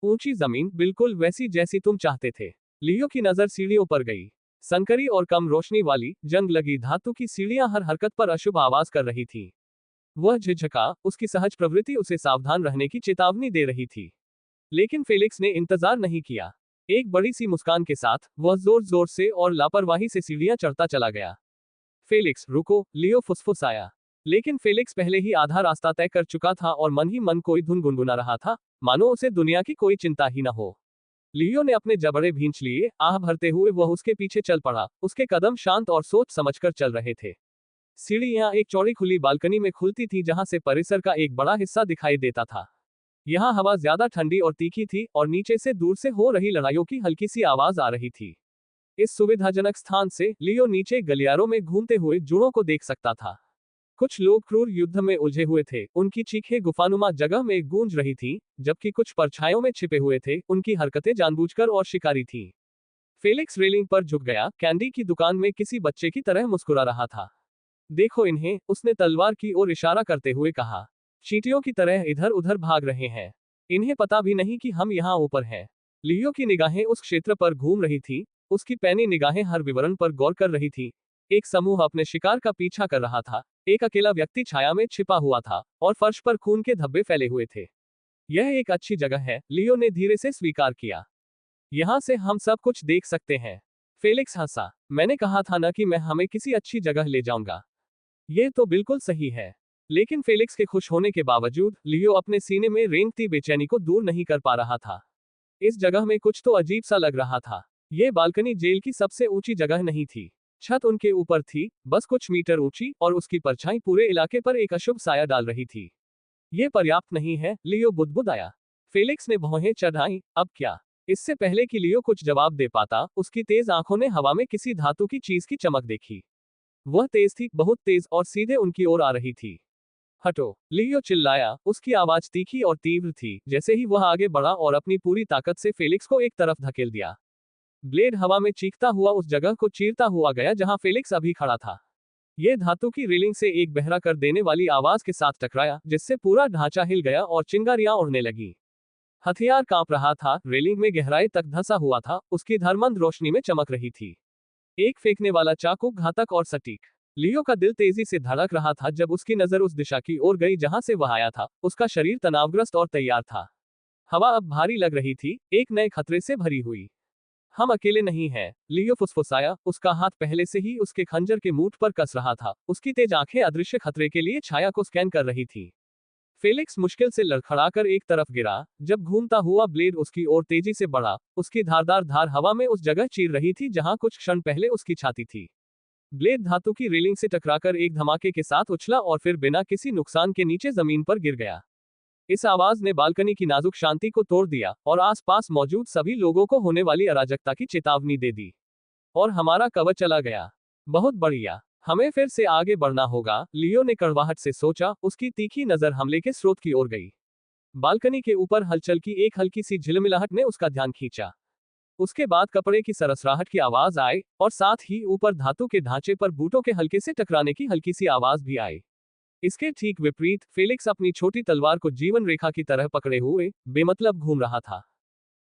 ऊंची जमीन, बिल्कुल वैसी जैसी तुम चाहते थे। लियो की नजर सीढ़ियों पर गई। संकरी और कम रोशनी वाली, जंग लगी धातु की सीढ़ियां हर हरकत पर अशुभ आवाज कर रही थी। वह झिझका, उसकी सहज प्रवृत्ति उसे सावधान रहने की चेतावनी दे रही थी। लेकिन फेलिक्स ने इंतजार नहीं किया। एक बड़ी सी मुस्कान के साथ वह जोर जोर से और लापरवाही से सीढ़ियां चढ़ता चला गया। फेलिक्स, रुको, लियो फुसफुसाया। लेकिन फेलिक्स पहले ही आधा रास्ता तय कर चुका था और मन ही मन कोई धुन गुनगुना रहा था, मानो उसे दुनिया की कोई चिंता ही न हो। लियो ने अपने जबड़े भींच लिए, आह भरते हुए वह उसके पीछे चल पड़ा। उसके कदम शांत और सोच समझकर चल रहे थे। सीढ़ियां एक चौड़ी खुली बालकनी में खुलती थी जहां से परिसर का एक बड़ा हिस्सा दिखाई देता था। यहाँ हवा ज्यादा ठंडी और तीखी थी, और नीचे से दूर से हो रही लड़ाइयों की हल्की सी आवाज आ रही थी। इस सुविधाजनक स्थान से लियो नीचे गलियारों में घूमते हुए जुड़ों को देख सकता था। कुछ लोग क्रूर युद्ध में उलझे हुए थे, उनकी चीखें गुफानुमा जगह में गूंज रही थी, जबकि कुछ परछाइयों में छिपे हुए थे, उनकी हरकतें जानबूझकर और शिकारी थीं। फेलिक्स रेलिंग पर झुक गया, कैंडी की दुकान में किसी बच्चे की तरह मुस्कुरा रहा था। देखो इन्हें, उसने तलवार की ओर इशारा करते हुए कहा। चींटियों की तरह इधर उधर भाग रहे हैं। इन्हें पता भी नहीं कि हम यहाँ ऊपर हैं। लियो की निगाहें उस क्षेत्र पर घूम रही थी, उसकी पैनी निगाहें हर विवरण पर गौर कर रही थी। एक समूह अपने शिकार का पीछा कर रहा था, एक अकेला व्यक्ति छाया में छिपा हुआ था, और फर्श पर खून के धब्बे फैले हुए थे। यह एक अच्छी जगह है, लियो ने धीरे से स्वीकार किया। यहाँ से हम सब कुछ देख सकते हैं। फेलिक्स हंसा। मैंने कहा था ना कि मैं हमें किसी अच्छी जगह ले जाऊंगा। यह तो बिल्कुल सही है। लेकिन फेलिक्स के खुश होने के बावजूद लियो अपने सीने में रेंगती बेचैनी को दूर नहीं कर पा रहा था। इस जगह में कुछ तो अजीब सा लग रहा था। यह बालकनी जेल की सबसे ऊंची जगह नहीं थी। छत उनके ऊपर थी, बस कुछ मीटर ऊंची, और उसकी परछाई पूरे इलाके पर एक अशुभ साया डाल रही थी। यह पर्याप्त नहीं है, लियो बुदबुदाया। फेलिक्स ने भौहें चढ़ाई। अब क्या? इससे पहले कि लियो कुछ जवाब दे पाता, उसकी तेज आंखों ने हवा में किसी धातु की चीज की चमक देखी। वह तेज थी, बहुत तेज, और सीधे उनकी ओर आ रही थी। हटो! लियो चिल्लाया, उसकी आवाज तीखी और तीव्र थी। जैसे ही वह आगे बढ़ा और अपनी पूरी ताकत से फेलिक्स को एक तरफ धकेल दिया, ब्लेड हवा में चीखता हुआ उस जगह को चीरता हुआ गया जहां फेलिक्स अभी खड़ा था। यह धातु की रेलिंग से एक बहरा कर देने वाली आवाज के साथ टकराया, जिससे पूरा ढांचा हिल गया और चिंगारियां उड़ने लगी। हथियार कांप रहा था, रेलिंग में गहराई तक धंसा हुआ था, उसकी धर्मंद रोशनी में चमक रही थी। एक फेंकने वाला चाकू, घातक और सटीक। लियो का दिल तेजी से धड़क रहा था जब उसकी नजर उस दिशा की ओर गई जहां से वह आया था। उसका शरीर तनावग्रस्त और तैयार था। हवा अब भारी लग रही थी, एक नए खतरे से भरी हुई। हम अकेले नहीं हैं, लियो फुसफुसाया, उसका हाथ पहले से ही उसके खंजर के मूठ पर कस रहा था। उसकी तेज आंखें अदृश्य खतरे के लिए छाया को स्कैन कर रही थी। फेलिक्स मुश्किल से लड़खड़ाकर एक तरफ गिरा, जब घूमता हुआ ब्लेड उसकी ओर तेजी से बढ़ा। उसकी धारदार धार हवा में उस जगह चीर रही थी जहां कुछ क्षण पहले उसकी छाती थी। ब्लेड धातु की रेलिंग से टकराकर एक धमाके के साथ उछला और फिर बिना किसी नुकसान के नीचे जमीन पर गिर गया। इस आवाज ने बालकनी की नाजुक शांति को तोड़ दिया और आसपास मौजूद सभी लोगों को होने वाली अराजकता की चेतावनी दे दी। और हमारा कवच चला गया। बहुत बढ़िया। हमें फिर से आगे बढ़ना होगा, लियो ने कड़वाहट से सोचा, उसकी तीखी नजर हमले के स्रोत की ओर गई। बालकनी के ऊपर हलचल की एक हल्की सी झिलमिलाहट ने उसका ध्यान खींचा। उसके बाद कपड़े की सरसराहट की आवाज आई, और साथ ही ऊपर धातु के ढांचे पर बूटों के हल्के से टकराने की हल्की सी आवाज भी आई। इसके ठीक विपरीत फेलिक्स अपनी छोटी तलवार को जीवन रेखा की तरह पकड़े हुए बेमतलब घूम रहा था।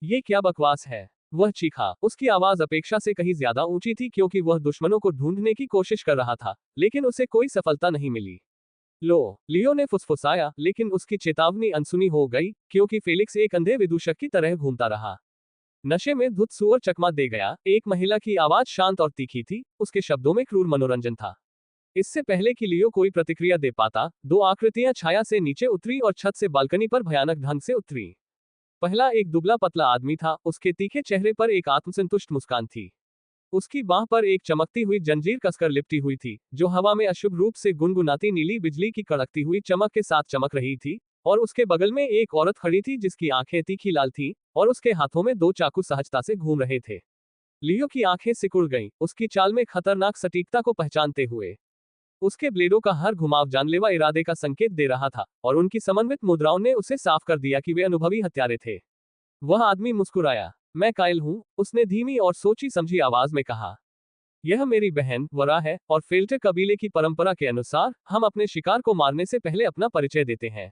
ये क्या बकवास है? वह चीखा। उसकी आवाज अपेक्षा से कहीं ज्यादा ऊंची थी क्योंकि वह दुश्मनों को ढूंढने की कोशिश कर रहा था, लेकिन उसे कोई सफलता नहीं मिली। लो, लियो ने फुसफुसाया, लेकिन उसकी चेतावनी अनसुनी हो गई क्योंकि फेलिक्स एक अंधे विदूषक की तरह घूमता रहा। नशे में धुत सुअर चकमा दे गया। एक महिला की आवाज शांत और तीखी थी, उसके शब्दों में क्रूर मनोरंजन था। इससे पहले कि लियो कोई प्रतिक्रिया दे पाता, दो आकृतियां छाया से नीचे उतरी और छत से बालकनी पर भयानक ढंग से उतरी। पहला एक दुबला पतला आदमी था, उसके तीखे चेहरे पर एक आत्मसंतुष्ट मुस्कान थी। उसकी बांह पर एक चमकती हुई जंजीर कसकर लिपटी हुई थी, जो हवा में अशुभ रूप से गुनगुनाती नीली बिजली की कड़कती हुई चमक के साथ चमक रही थी। और उसके बगल में एक औरत खड़ी थी जिसकी आंखें तीखी लाल थीं, और उसके हाथों में दो चाकू सहजता से घूम रहे थे। लियो की आंखें सिकुड़ गईं, उसकी चाल में खतरनाक सटीकता को पहचानते हुए। उसके ब्लेडों का हर घुमाव जानलेवा इरादे का संकेत दे रहा था, और उनकी समन्वित मुद्राओं ने उसे साफ कर दिया कि वे अनुभवी हत्यारे थे। वह आदमी मुस्कुराया। मैं कायल हूं, उसने धीमी और सोची समझी आवाज में कहा। यह मेरी बहन वरा है, और फेल्टर कबीले की परंपरा के अनुसार हम अपने शिकार को मारने से पहले अपना परिचय देते हैं।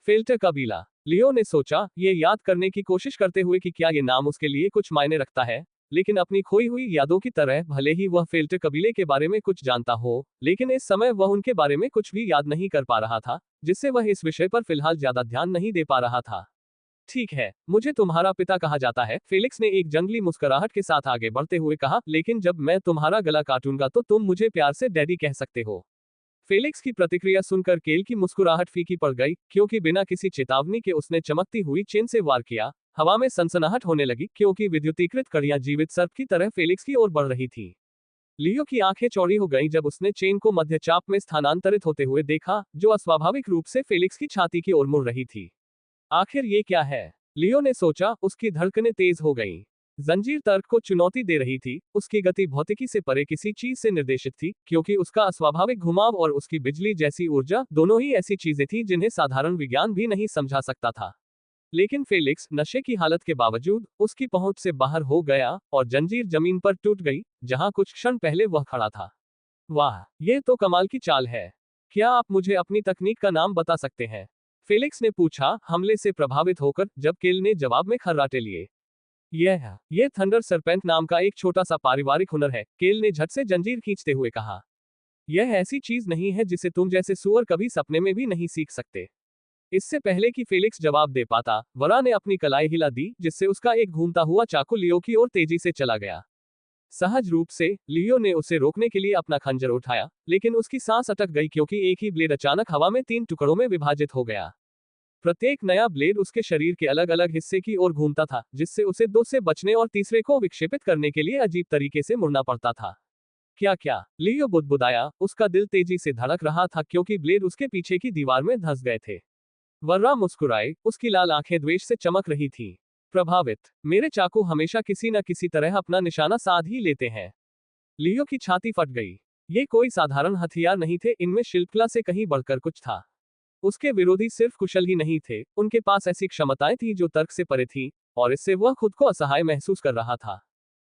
फेल्टर कबीला। लियो ने सोचा, ये याद करने की कोशिश करते हुए कि क्या ये नाम उसके लिए कुछ मायने रखता है, लेकिन अपनी खोई हुई यादों की तरह भले ही वह फेल्टर कबीले के बारे में कुछ जानता हो, लेकिन इस समय वह उनके बारे में कुछ भी याद नहीं कर पा रहा था, जिससे वह इस विषय पर फिलहाल ज्यादा ध्यान नहीं दे पा रहा था। ठीक है, मुझे तुम्हारा पिता कहा जाता है, फेलिक्स ने एक जंगली मुस्कुराहट के साथ आगे बढ़ते हुए कहा, लेकिन जब मैं तुम्हारा गला काटूंगा तो तुम मुझे प्यार से डैडी कह सकते हो। फेलिक्स की प्रतिक्रिया सुनकर केल की मुस्कुराहट फीकी पड़ गई, क्योंकि बिना किसी चेतावनी के उसने चमकती हुई चेन से वार किया। हवा में सनसनाहट होने लगी क्योंकि विद्युतीकृत कड़ियां जीवित सर्प की तरह फेलिक्स की ओर बढ़ रही थी। लियो की आंखें चौड़ी हो गईं जब उसने चेन को मध्य चाप में स्थानांतरित होते हुए देखा, जो अस्वाभाविक रूप से फेलिक्स की छाती की ओर मुड़ रही थी। आखिर ये क्या है? लियो ने सोचा, उसकी धड़कनें तेज हो गईं। जंजीर तर्क को चुनौती दे रही थी, उसकी गति भौतिकी से परे किसी चीज से निर्देशित थी, क्योंकि उसका अस्वाभाविक घुमाव और उसकी बिजली जैसी ऊर्जा दोनों ही ऐसी चीजें थी जिन्हें साधारण विज्ञान भी नहीं समझा सकता था। लेकिन फेलिक्स नशे की हालत के बावजूद उसकी पहुंच से बाहर हो गया और जंजीर जमीन पर टूट गई, जहां कुछ क्षण पहले वह खड़ा था। वाह, ये तो कमाल की चाल है। क्या आप मुझे अपनी तकनीक का नाम बता सकते हैं? फेलिक्स ने पूछा, हमले से प्रभावित होकर, जब केल ने जवाब में खर्राटे लिए। यह थंडर सरपेंट नाम का एक छोटा सा पारिवारिक हुनर है, केल ने झट से जंजीर खींचते हुए कहा। यह ऐसी चीज नहीं है जिसे तुम जैसे सुअर कभी सपने में भी नहीं सीख सकते। इससे पहले कि फेलिक्स जवाब दे पाता, वरा ने अपनी कलाई हिला दी, जिससे उसका एक घूमता हुआ चाकू लियो की ओर तेजी से चला गया। सहज रूप से लियो ने उसे रोकने के लिए अपना खंजर उठाया, लेकिन उसकी सांस अटक गई क्योंकि एक ही ब्लेड अचानक हवा में 3 टुकड़ों में विभाजित हो गया। प्रत्येक नया ब्लेड उसके शरीर के अलग अलग हिस्से की ओर घूमता था, जिससे उसे 2 से बचने और तीसरे को विक्षेपित करने के लिए अजीब तरीके से मुड़ना पड़ता था। क्या लियो बुदबुदाया, उसका दिल तेजी से धड़क रहा था क्योंकि ब्लेड उसके पीछे की दीवार में धंस गए थे। वर्रा मुस्कुराए, उसकी लाल आंखें द्वेष से चमक रही थीं। प्रभावित, मेरे चाकू हमेशा किसी न किसी तरह अपना निशाना साध ही लेते हैं। लियो की छाती फट गई। ये कोई साधारण हथियार नहीं थे, इनमें शिल्पकला से कहीं बढ़कर कुछ था। उसके विरोधी सिर्फ कुशल ही नहीं थे, उनके पास ऐसी क्षमताएं थी जो तर्क से परे थी, और इससे वह खुद को असहाय महसूस कर रहा था।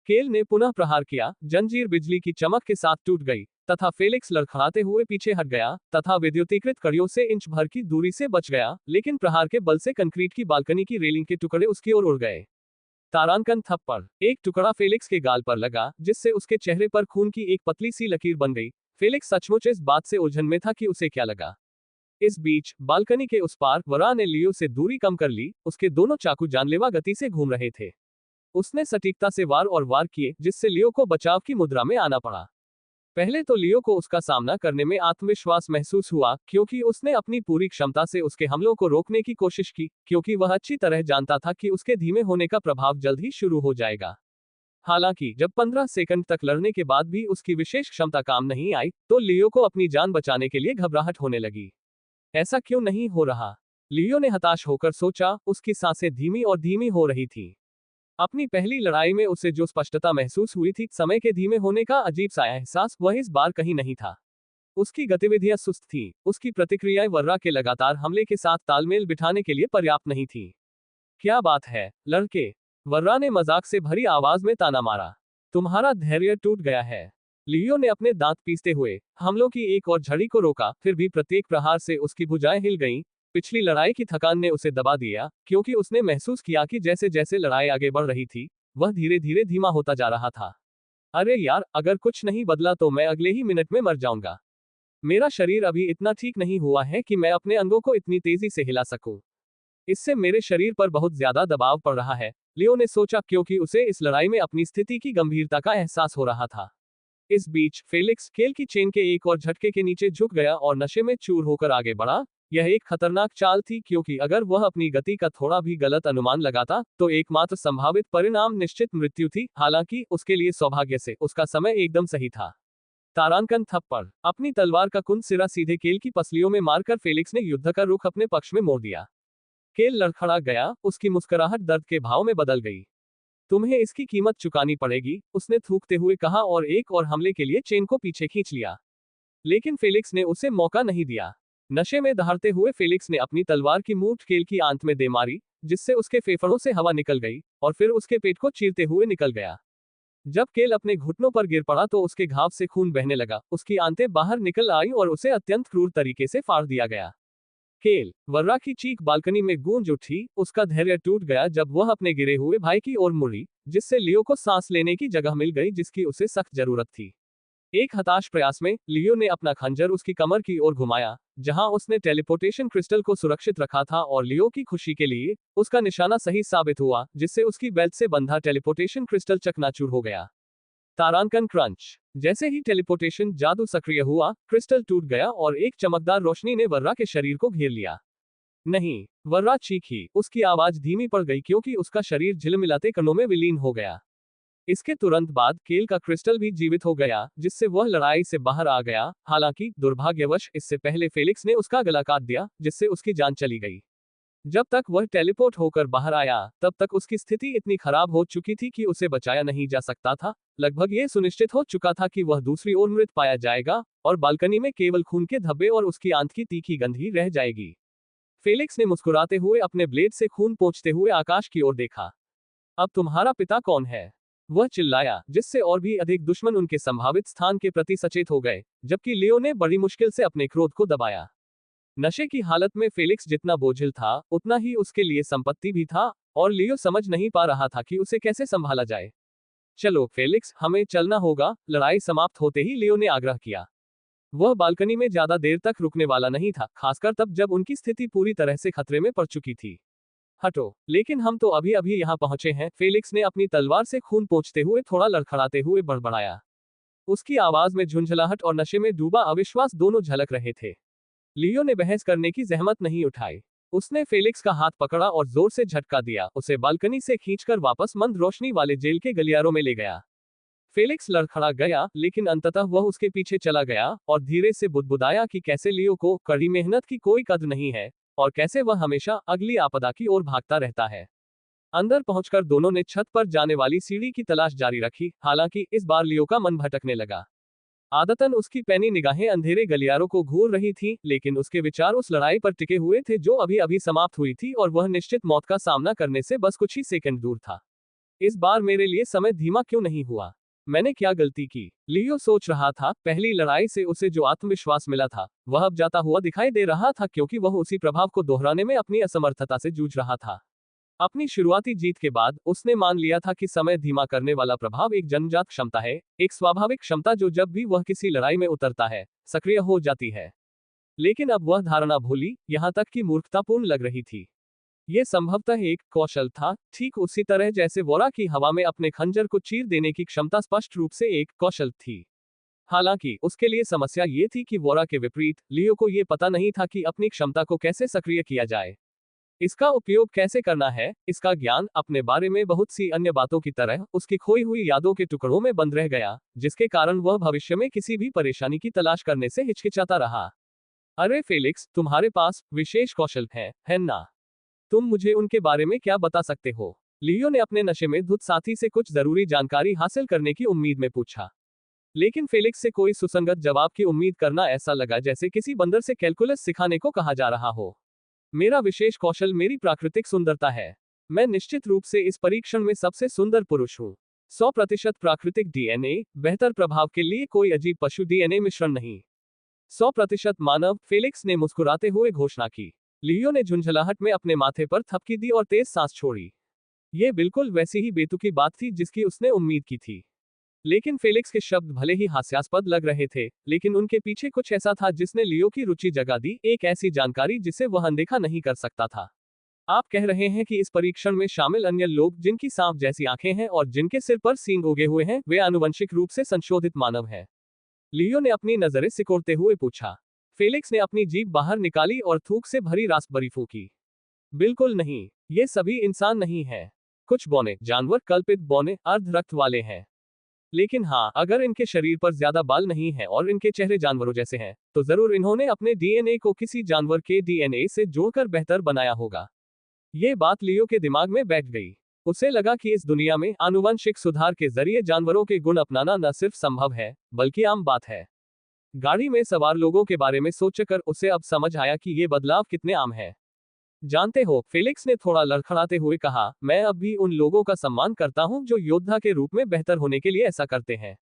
केल ने पुनः प्रहार किया, जंजीर बिजली की चमक के साथ टूट गई, तथा फेलिक्स लड़खड़ाते हुए पीछे हट गया, तथा विद्युतीकृत कड़ियों से इंच भर की दूरी से बच गया, लेकिन प्रहार के बल से कंक्रीट की बालकनी की रेलिंग के टुकड़े उसकी ओर उड़ गए। तारांकन थप्पड़, एक टुकड़ा फेलिक्स के गाल पर लगा, जिससे उसके चेहरे पर खून की एक पतली सी लकीर बन गई। फेलिक्स सचमुच इस बात से उलझन में था कि उसे क्या लगा। इस बीच बालकनी के उस पार वरा ने लियो से दूरी कम कर ली, उसके दोनों चाकू जानलेवा गति से घूम रहे थे। उसने सटीकता से वार और वार किए, जिससे लियो को बचाव की मुद्रा में आना पड़ा। पहले तो लियो को उसका सामना करने में आत्मविश्वास महसूस हुआ, क्योंकि उसने अपनी पूरी क्षमता से उसके हमलों को रोकने की कोशिश की, क्योंकि वह अच्छी तरह जानता था कि उसके धीमे होने का प्रभाव जल्द ही शुरू हो जाएगा। हालांकि जब 15 सेकंड तक लड़ने के बाद भी उसकी विशेष क्षमता काम नहीं आई, तो लियो को अपनी जान बचाने के लिए घबराहट होने लगी। ऐसा क्यों नहीं हो रहा? लियो ने हताश होकर सोचा, उसकी सांसें धीमी और धीमी हो रही थी। अपनी पहली लड़ाई में उसे जो स्पष्टता महसूस हुई थी, समय के धीमे होने का अजीब सा एहसास, वह इस बार कहीं नहीं था। उसकी गतिविधियां सुस्त थीं, उसकी प्रतिक्रियाएं वर्रा के लगातार हमले के साथ तालमेल बिठाने के लिए पर्याप्त नहीं थी। क्या बात है, लड़के? वर्रा ने मजाक से भरी आवाज में ताना मारा। तुम्हारा धैर्य टूट गया है। लियो ने अपने दांत पीसते हुए हमलों की एक और झड़ी को रोका, फिर भी प्रत्येक प्रहार से उसकी भुजाएं हिल गईं। पिछली लड़ाई की थकान ने उसे दबा दिया, क्योंकि उसने महसूस किया कि जैसे जैसे लड़ाई आगे बढ़ रही थी, वह धीरे धीरे धीमा होता जा रहा था। अरे यार, अगर कुछ नहीं बदला तो मैं अगले ही मिनट में मर जाऊंगा। मेरा शरीर अभी इतना ठीक नहीं हुआ है कि मैं अपने अंगों को इतनी तेजी से हिला सकूं। इससे मेरे शरीर पर बहुत ज्यादा दबाव पड़ रहा है, लियो ने सोचा, क्योंकि उसे इस लड़ाई में अपनी स्थिति की गंभीरता का एहसास हो रहा था। इस बीच फेलिक्स केल की चेन के एक और झटके के नीचे झुक गया और नशे में चूर होकर आगे बढ़ा। यह एक खतरनाक चाल थी, क्योंकि अगर वह अपनी गति का थोड़ा भी गलत अनुमान लगाता, तो एकमात्र संभावित परिणाम निश्चित मृत्यु थी। हालांकि उसके लिए सौभाग्य से उसका समय एकदम सही था। तारांकन थप्पड़, अपनी तलवार का कुंद सिरा सीधे केल की पसलियों में मारकर फेलिक्स ने युद्ध का रुख अपने पक्ष में मोड़ दिया। केल लड़खड़ा गया, उसकी मुस्कुराहट दर्द के भाव में बदल गई। तुम्हें इसकी कीमत चुकानी पड़ेगी, उसने थूकते हुए कहा, और एक और हमले के लिए चेन को पीछे खींच लिया। लेकिन फेलिक्स ने उसे मौका नहीं दिया। नशे में दहाड़ते हुए फेलिक्स ने अपनी तलवार की मूठ केल की आंत में दे मारी, जिससे उसके फेफड़ों से हवा निकल गई, और फिर उसके पेट को चीरते हुए निकल गया। जब केल अपने घुटनों पर गिर पड़ा तो उसके घाव से खून बहने लगा, उसकी आंतें बाहर निकल आई और उसे अत्यंत क्रूर तरीके से फाड़ दिया गया। केल, वर्रा की चीख बालकनी में गूंज उठी। उसका धैर्य टूट गया जब वह अपने गिरे हुए भाई की ओर मुड़ी, जिससे लियो को सांस लेने की जगह मिल गई जिसकी उसे सख्त जरूरत थी। एक हताश प्रयास में लियो ने अपना खंजर उसकी कमर की ओर घुमाया, जहां उसने टेलीपोर्टेशन क्रिस्टल को सुरक्षित रखा था, और लियो की खुशी के लिए उसका निशाना सही साबित हुआ, जिससे उसकी बेल्ट से बंधा टेलीपोर्टेशन क्रिस्टल चकनाचूर हो गया। तारांकन क्रंच, जैसे ही टेलीपोर्टेशन जादू सक्रिय हुआ, क्रिस्टल टूट गया और एक चमकदार रोशनी ने वर्रा के शरीर को घेर लिया। नहीं, वर्रा चीखी, उसकी आवाज धीमी पड़ गई क्योंकि उसका शरीर झिलमिलाते कणों में विलीन हो गया। इसके तुरंत बाद केल का क्रिस्टल भी जीवित हो गया, जिससे वह लड़ाई से बाहर आ गया। हालांकि दुर्भाग्यवश इससे पहले फेलिक्स ने उसका गला काट दिया, जिससे उसकी जान चली गई। जब तक वह टेलीपोर्ट होकर बाहर आया, तब तक उसकी स्थिति इतनी खराब हो चुकी थी कि उसे बचाया नहीं जा सकता था। लगभग ये सुनिश्चित हो चुका था कि वह दूसरी ओर मृत पाया जाएगा और बालकनी में केवल खून के धब्बे और उसकी आंत की तीखी गंध ही रह जाएगी। फेलिक्स ने मुस्कुराते हुए अपने ब्लेड से खून पोंछते हुए आकाश की ओर देखा। अब तुम्हारा पिता कौन है? वह चिल्लाया, जिससे और भी अधिक दुश्मन उनके संभावित स्थान के प्रति सचेत हो गए, जबकि लियो ने बड़ी मुश्किल से अपने क्रोध को दबाया। नशे की हालत में फेलिक्स जितना बोझिल था, उतना ही उसके लिए संपत्ति भी था, और लियो समझ नहीं पा रहा था कि उसे कैसे संभाला जाए। चलो फेलिक्स, हमें चलना होगा, लड़ाई समाप्त होते ही लियो ने आग्रह किया। वह बालकनी में ज्यादा देर तक रुकने वाला नहीं था, खासकर तब जब उनकी स्थिति पूरी तरह से खतरे में पड़ चुकी थी। हटो, लेकिन हम तो अभी अभी यहाँ पहुंचे हैं, फेलिक्स ने अपनी तलवार से खून पोंछते हुए थोड़ा लड़खड़ाते हुए बड़बड़ाया। उसकी आवाज में झुंझलाहट और नशे में डूबा अविश्वास दोनों झलक रहे थे। लियो ने बहस करने की जहमत नहीं उठाई। उसने फेलिक्स का हाथ पकड़ा और जोर से झटका दिया, उसे बालकनी से खींचकर वापस मंद रोशनी वाले जेल के गलियारों में ले गया। फेलिक्स लड़खड़ा गया, लेकिन अंततः वह उसके पीछे चला गया और धीरे से बुदबुदाया कि कैसे लियो को कड़ी मेहनत की कोई कद्र नहीं है और कैसे वह हमेशा अगली आपदा की ओर भागता रहता है। अंदर पहुंचकर दोनों ने छत पर जाने वाली सीढ़ी की तलाश जारी रखी, हालांकि इस बार लियो का मन भटकने लगा। आदतन उसकी पैनी निगाहें अंधेरे गलियारों को घूर रही थीं, लेकिन उसके विचार उस लड़ाई पर टिके हुए थे जो अभी अभी समाप्त हुई थी और वह निश्चित मौत का सामना करने से बस कुछ ही सेकंड दूर था। इस बार मेरे लिए समय धीमा क्यों नहीं हुआ? मैंने क्या गलती की? लियो सोच रहा था। पहली लड़ाई से उसे जो आत्मविश्वास मिला था, वह अब जाता हुआ दिखाई दे रहा था, क्योंकि वह उसी प्रभाव को दोहराने में अपनी असमर्थता से जूझ रहा था। अपनी शुरुआती जीत के बाद उसने मान लिया था कि समय धीमा करने वाला प्रभाव एक जन्मजात क्षमता है, एक स्वाभाविक क्षमता जो जब भी वह किसी लड़ाई में उतरता है, सक्रिय हो जाती है। लेकिन अब वह धारणा भूली, यहां तक कि मूर्खतापूर्ण लग रही थी। यह संभवतः एक कौशल था, ठीक उसी तरह जैसे वोरा की हवा में अपने खंजर को चीर देने की क्षमता स्पष्ट रूप से एक कौशल थी। हालांकि उसके लिए समस्या ये थी कि वोरा के विपरीत लियो को यह पता नहीं था कि अपनी क्षमता को कैसे सक्रिय किया जाए। इसका उपयोग कैसे करना है, इसका ज्ञान अपने बारे में बहुत सी अन्य बातों की तरह उसकी खोई हुई यादों के टुकड़ों में बंद रह गया, जिसके कारण वह भविष्य में किसी भी परेशानी की तलाश करने से हिचकिचाता रहा। अरे फेलिक्स, तुम्हारे पास विशेष कौशल है ना? तुम मुझे उनके बारे में क्या बता सकते हो? लियो ने अपने नशे में धुत साथी से कुछ जरूरी जानकारी हासिल करने की उम्मीद में पूछा। लेकिन फेलिक्स से कोई सुसंगत जवाब की उम्मीद करना ऐसा लगा जैसे किसी बंदर से कैलकुलस सिखाने को कहा जा रहा हो। मेरा विशेष कौशल मेरी प्राकृतिक सुंदरता है। मैं निश्चित रूप से इस परीक्षण में सबसे सुंदर पुरुष हूँ। 100% प्राकृतिक डीएनए, बेहतर प्रभाव के लिए कोई अजीब पशु डीएनए मिश्रण नहीं। 100% मानव, फेलिक्स ने मुस्कुराते हुए घोषणा की। लियो ने झुंझलाहट में अपने माथे पर थपकी दी और तेज सांस छोड़ी। यह बिल्कुल वैसी ही बेतुकी बात थी जिसकी उसने उम्मीद की थी। लेकिन फेलिक्स के शब्द भले ही हास्यास्पद लग रहे थे, लेकिन उनके पीछे कुछ ऐसा था जिसने लियो की रुचि जगा दी, एक ऐसी जानकारी जिसे वह अनदेखा नहीं कर सकता था। आप कह रहे हैं कि इस परीक्षण में शामिल अन्य लोग जिनकी सांप जैसी आंखें हैं और जिनके सिर पर सींग उगे हुए हैं, वे आनुवंशिक रूप से संशोधित मानव हैं? लियो ने अपनी नजरें सिकोड़ते हुए पूछा। फेलिक्स ने अपनी जीभ बाहर निकाली और थूक से भरी रास्पबेरी फूंकी। बिल्कुल नहीं, ये सभी इंसान नहीं है। कुछ बौने जानवर कल्पित बौने अर्ध रक्त वाले हैं। लेकिन हाँ, अगर इनके शरीर पर ज्यादा बाल नहीं है और इनके चेहरे जानवरों जैसे हैं, तो जरूर इन्होंने अपने डीएनए को किसी जानवर के डीएनए से जोड़कर बेहतर बनाया होगा। ये बात लियो के दिमाग में बैठ गई। उसे लगा कि इस दुनिया में आनुवंशिक सुधार के जरिए जानवरों के गुण अपनाना न सिर्फ संभव है, बल्कि आम बात है। गाड़ी में सवार लोगों के बारे में सोचकर उसे अब समझ आया कि ये बदलाव कितने आम है। जानते हो, फेलिक्स ने थोड़ा लड़खड़ाते हुए कहा, मैं अब भी उन लोगों का सम्मान करता हूं जो योद्धा के रूप में बेहतर होने के लिए ऐसा करते हैं।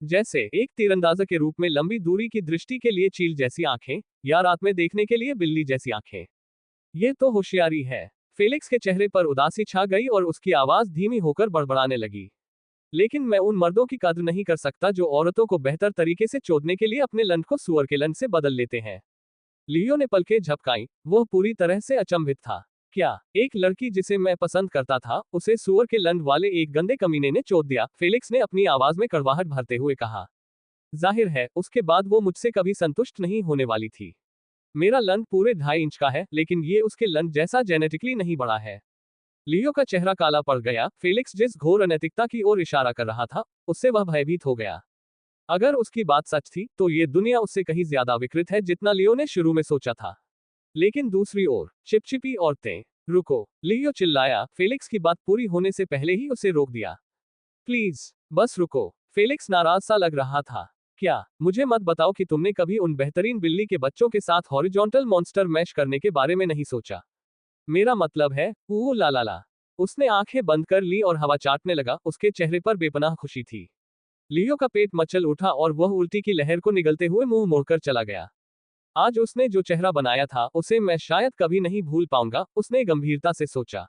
जैसे एक तीरंदाज के रूप में लंबी दूरी की दृष्टि के लिए चील जैसी आंखें, या रात में देखने के लिए बिल्ली जैसी आंखें। ये तो होशियारी है। फेलिक्स के चेहरे पर उदासी छा गई और उसकी आवाज धीमी होकर बड़बड़ाने लगी। लेकिन मैं उन मर्दों की कद्र नहीं कर सकता जो औरतों को बेहतर तरीके से चोदने के लिए अपने लन को सुअर के लन से बदल लेते हैं। लियो ने पलकें झपकाई, वह पूरी तरह से अचंभित था। क्या एक लड़की जिसे मैं पसंद करता था, उसे सुअर के लन वाले एक गंदे कमीने ने चोद दिया? फेलिक्स ने अपनी आवाज में कड़वाहट भरते हुए कहा। जाहिर है, उसके बाद वो मुझसे कभी संतुष्ट नहीं होने वाली थी। मेरा लन पूरे 2.5 इंच का है, लेकिन ये उसके लन जैसा जेनेटिकली नहीं बड़ा है। लियो का चेहरा काला पड़ गया। फेलिक्स जिस घोर अनैतिकता की ओर इशारा कर रहा था, उससे वह भयभीत हो गया। अगर उसकी बात सच थी, तो ये दुनिया उससे कहीं ज्यादा विकृत है जितना लियो ने शुरू में सोचा था। लेकिन दूसरी ओर चिपचिपी औरतें। रुको, लियो चिल्लाया, फेलिक्स की बात पूरी होने से पहले ही उसे रोक दिया। प्लीज, बस रुको। फेलिक्स नाराज सा लग रहा था। क्या, मुझे मत बताओ कि तुमने कभी उन बेहतरीन बिल्ली के बच्चों के साथ हॉरिजॉन्टल मॉन्स्टर मैश करने के बारे में नहीं सोचा? मेरा मतलब है, ऊ ला ला ला। उसने आंखें बंद कर ली और हवा चाटने लगा, उसके चेहरे पर बेपनाह खुशी थी। लियो का पेट मचल उठा और वह उल्टी की लहर को निगलते हुए मुंह मोड़कर चला गया। आज उसने जो चेहरा बनाया था, उसे मैं शायद कभी नहीं भूल पाऊंगा, उसने गंभीरता से सोचा।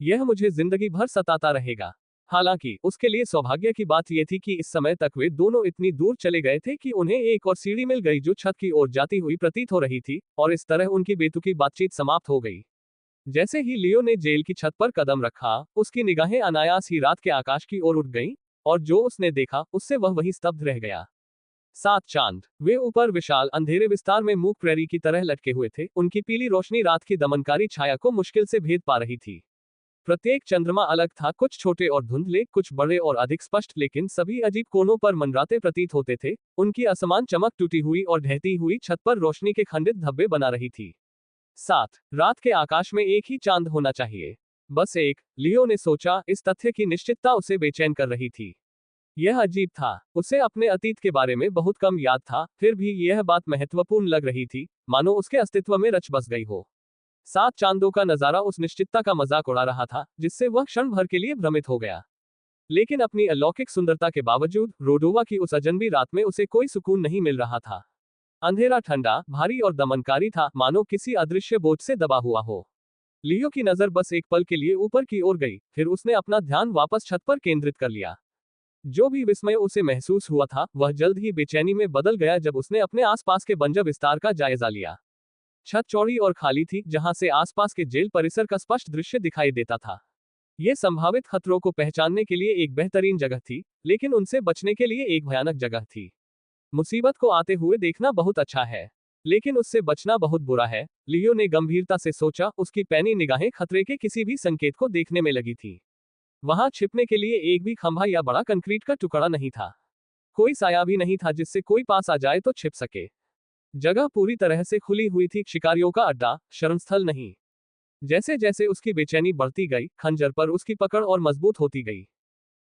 यह मुझे जिंदगी भर सताता रहेगा। हालांकि उसके लिए सौभाग्य की बात यह थी कि इस समय तक वे दोनों इतनी दूर चले गए थे कि उन्हें एक और सीढ़ी मिल गई जो छत की ओर जाती हुई प्रतीत हो रही थी, और इस तरह उनकी बेतुकी बातचीत समाप्त हो गई। जैसे ही लियो ने जेल की छत पर कदम रखा, उसकी निगाहें अनायास ही रात के आकाश की ओर उठ गईं, और जो उसने देखा, उससे वह वहीं स्तब्ध रह गया। 7 चांद, वे ऊपर विशाल अंधेरे विस्तार में मूक प्रेरी की तरह लटके हुए थे, उनकी पीली रोशनी रात की दमनकारी छाया को मुश्किल से भेद पा रही थी। प्रत्येक चंद्रमा अलग था, कुछ छोटे और धुंधले, कुछ बड़े और अधिक स्पष्ट, लेकिन सभी अजीब कोनों पर मंडराते प्रतीत होते थे। उनकी असमान चमक टूटी हुई और ढहती हुई छत पर रोशनी के खंडित धब्बे बना रही थी। 7, रात के आकाश में एक ही चांद होना चाहिए। बस एक, लियो ने सोचा, इस तथ्य की निश्चितता उसे बेचैन कर रही थी। यह अजीब था, उसे अपने अतीत के बारे में बहुत कम याद था, फिर भी यह बात महत्वपूर्ण लग रही थी, मानो उसके अस्तित्व में रच बस गई हो। 7 चांदों का नजारा उस निश्चितता का मजाक उड़ा रहा था, जिससे वह क्षण भर के लिए भ्रमित हो गया। लेकिन अपनी अलौकिक सुंदरता के बावजूद, रोडोवा की उस अजनबी रात में उसे कोई सुकून नहीं मिल रहा था। अंधेरा ठंडा, भारी और दमनकारी था, मानो किसी अदृश्य बोझ से दबा हुआ हो। लियो की नजर बस एक पल के लिए ऊपर की ओर गई, फिर उसने अपना ध्यान वापस छत पर केंद्रित कर लिया। जो भी विस्मय उसे महसूस हुआ था, वह जल्द ही बेचैनी में बदल गया जब उसने अपने आसपास के बंजर विस्तार का जायजा लिया। छत चौड़ी और खाली थी, जहां से आसपास के जेल परिसर का स्पष्ट दृश्य दिखाई देता था। यह संभावित खतरों को पहचानने के लिए एक बेहतरीन जगह थी, लेकिन उनसे बचने के लिए एक भयानक जगह थी। मुसीबत को आते हुए देखना बहुत अच्छा है, लेकिन उससे बचना बहुत बुरा है, लियो ने गंभीरता से सोचा, उसकी पैनी निगाहें खतरे के किसी भी संकेत को देखने में लगी थी। वहां छिपने के लिए एक भी खंभा या बड़ा कंक्रीट का टुकड़ा नहीं था। कोई साया भी नहीं था जिससे कोई पास आ जाए तो छिप सके। जगह पूरी तरह से खुली हुई थी, शिकारियों का अड्डा, शरणस्थल नहीं। जैसे जैसे उसकी बेचैनी बढ़ती गई, खंजर पर उसकी पकड़ और मजबूत होती गई।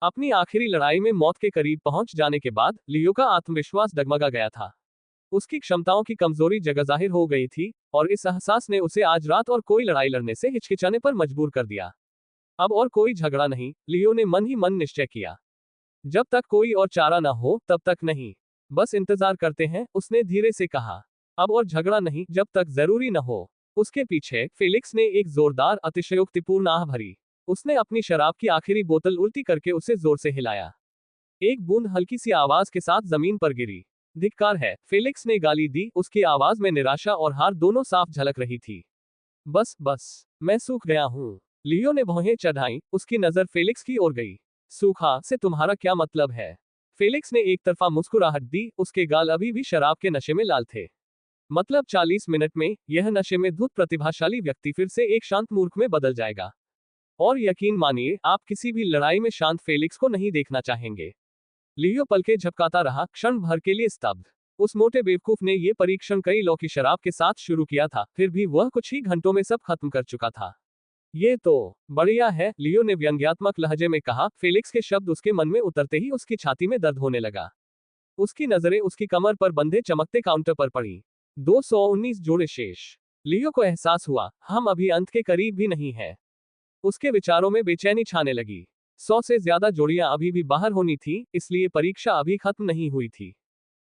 अपनी आखिरी लड़ाई में मौत के करीब पहुंच जाने के बाद लियो का आत्मविश्वास डगमगा गया था। उसकी क्षमताओं की कमजोरी जगह जाहिर हो गई थी, और इस एहसास ने उसे आज रात और कोई लड़ाई लड़ने से हिचकिचाने पर मजबूर कर दिया। अब और कोई झगड़ा नहीं, लियो ने मन ही मन निश्चय किया। जब तक कोई और चारा न हो, तब तक नहीं। बस इंतजार करते हैं, उसने धीरे से कहा। अब और झगड़ा नहीं, जब तक जरूरी न हो। उसके पीछे फेलिक्स ने एक जोरदार, अतिशयोक्तिपूर्ण आह भरी। उसने अपनी शराब की आखिरी बोतल उल्टी करके उसे जोर से हिलाया। एक बूंद हल्की सी आवाज के साथ जमीन पर गिरी। धिक्कार है, फेलिक्स ने गाली दी, उसकी आवाज में निराशा और हार दोनों साफ झलक रही थी। बस बस, मैं सूख गया हूं। लियो ने भौहें चढ़ाई, उसकी नजर फेलिक्स की ओर गई। सूखा से तुम्हारा क्या मतलब है? फेलिक्स ने एक तरफा मुस्कुराहट दी, उसके गाल अभी भी शराब के नशे में लाल थे। मतलब 40 मिनट में, यह नशे में धुत प्रतिभाशाली व्यक्ति फिर से एक शांत मूर्ख में बदल जाएगा। और यकीन मानिए, आप किसी भी लड़ाई में शांत फेलिक्स को नहीं देखना चाहेंगे। लियो पलके झपकाता रहा, क्षण भर के लिए स्तब्ध। उस मोटे बेवकूफ ने यह परीक्षण कई लौ की शराब के साथ शुरू किया था, फिर भी वह कुछ ही घंटों में सब खत्म कर चुका था। ये तो बढ़िया है, लियो ने व्यंग्यात्मक लहजे में कहा। फेलिक्स के शब्द उसके मन में उतरते ही उसकी छाती में दर्द होने लगा। उसकी नजरें उसकी कमर पर बंधे चमकते काउंटर पर पड़ी। 219 जोड़े शेष। लियो को एहसास हुआ, हम अभी अंत के करीब भी नहीं है। उसके विचारों में बेचैनी छाने लगी। 100 से ज्यादा जोड़ियां अभी भी बाहर होनी थी, इसलिए परीक्षा अभी खत्म नहीं हुई थी।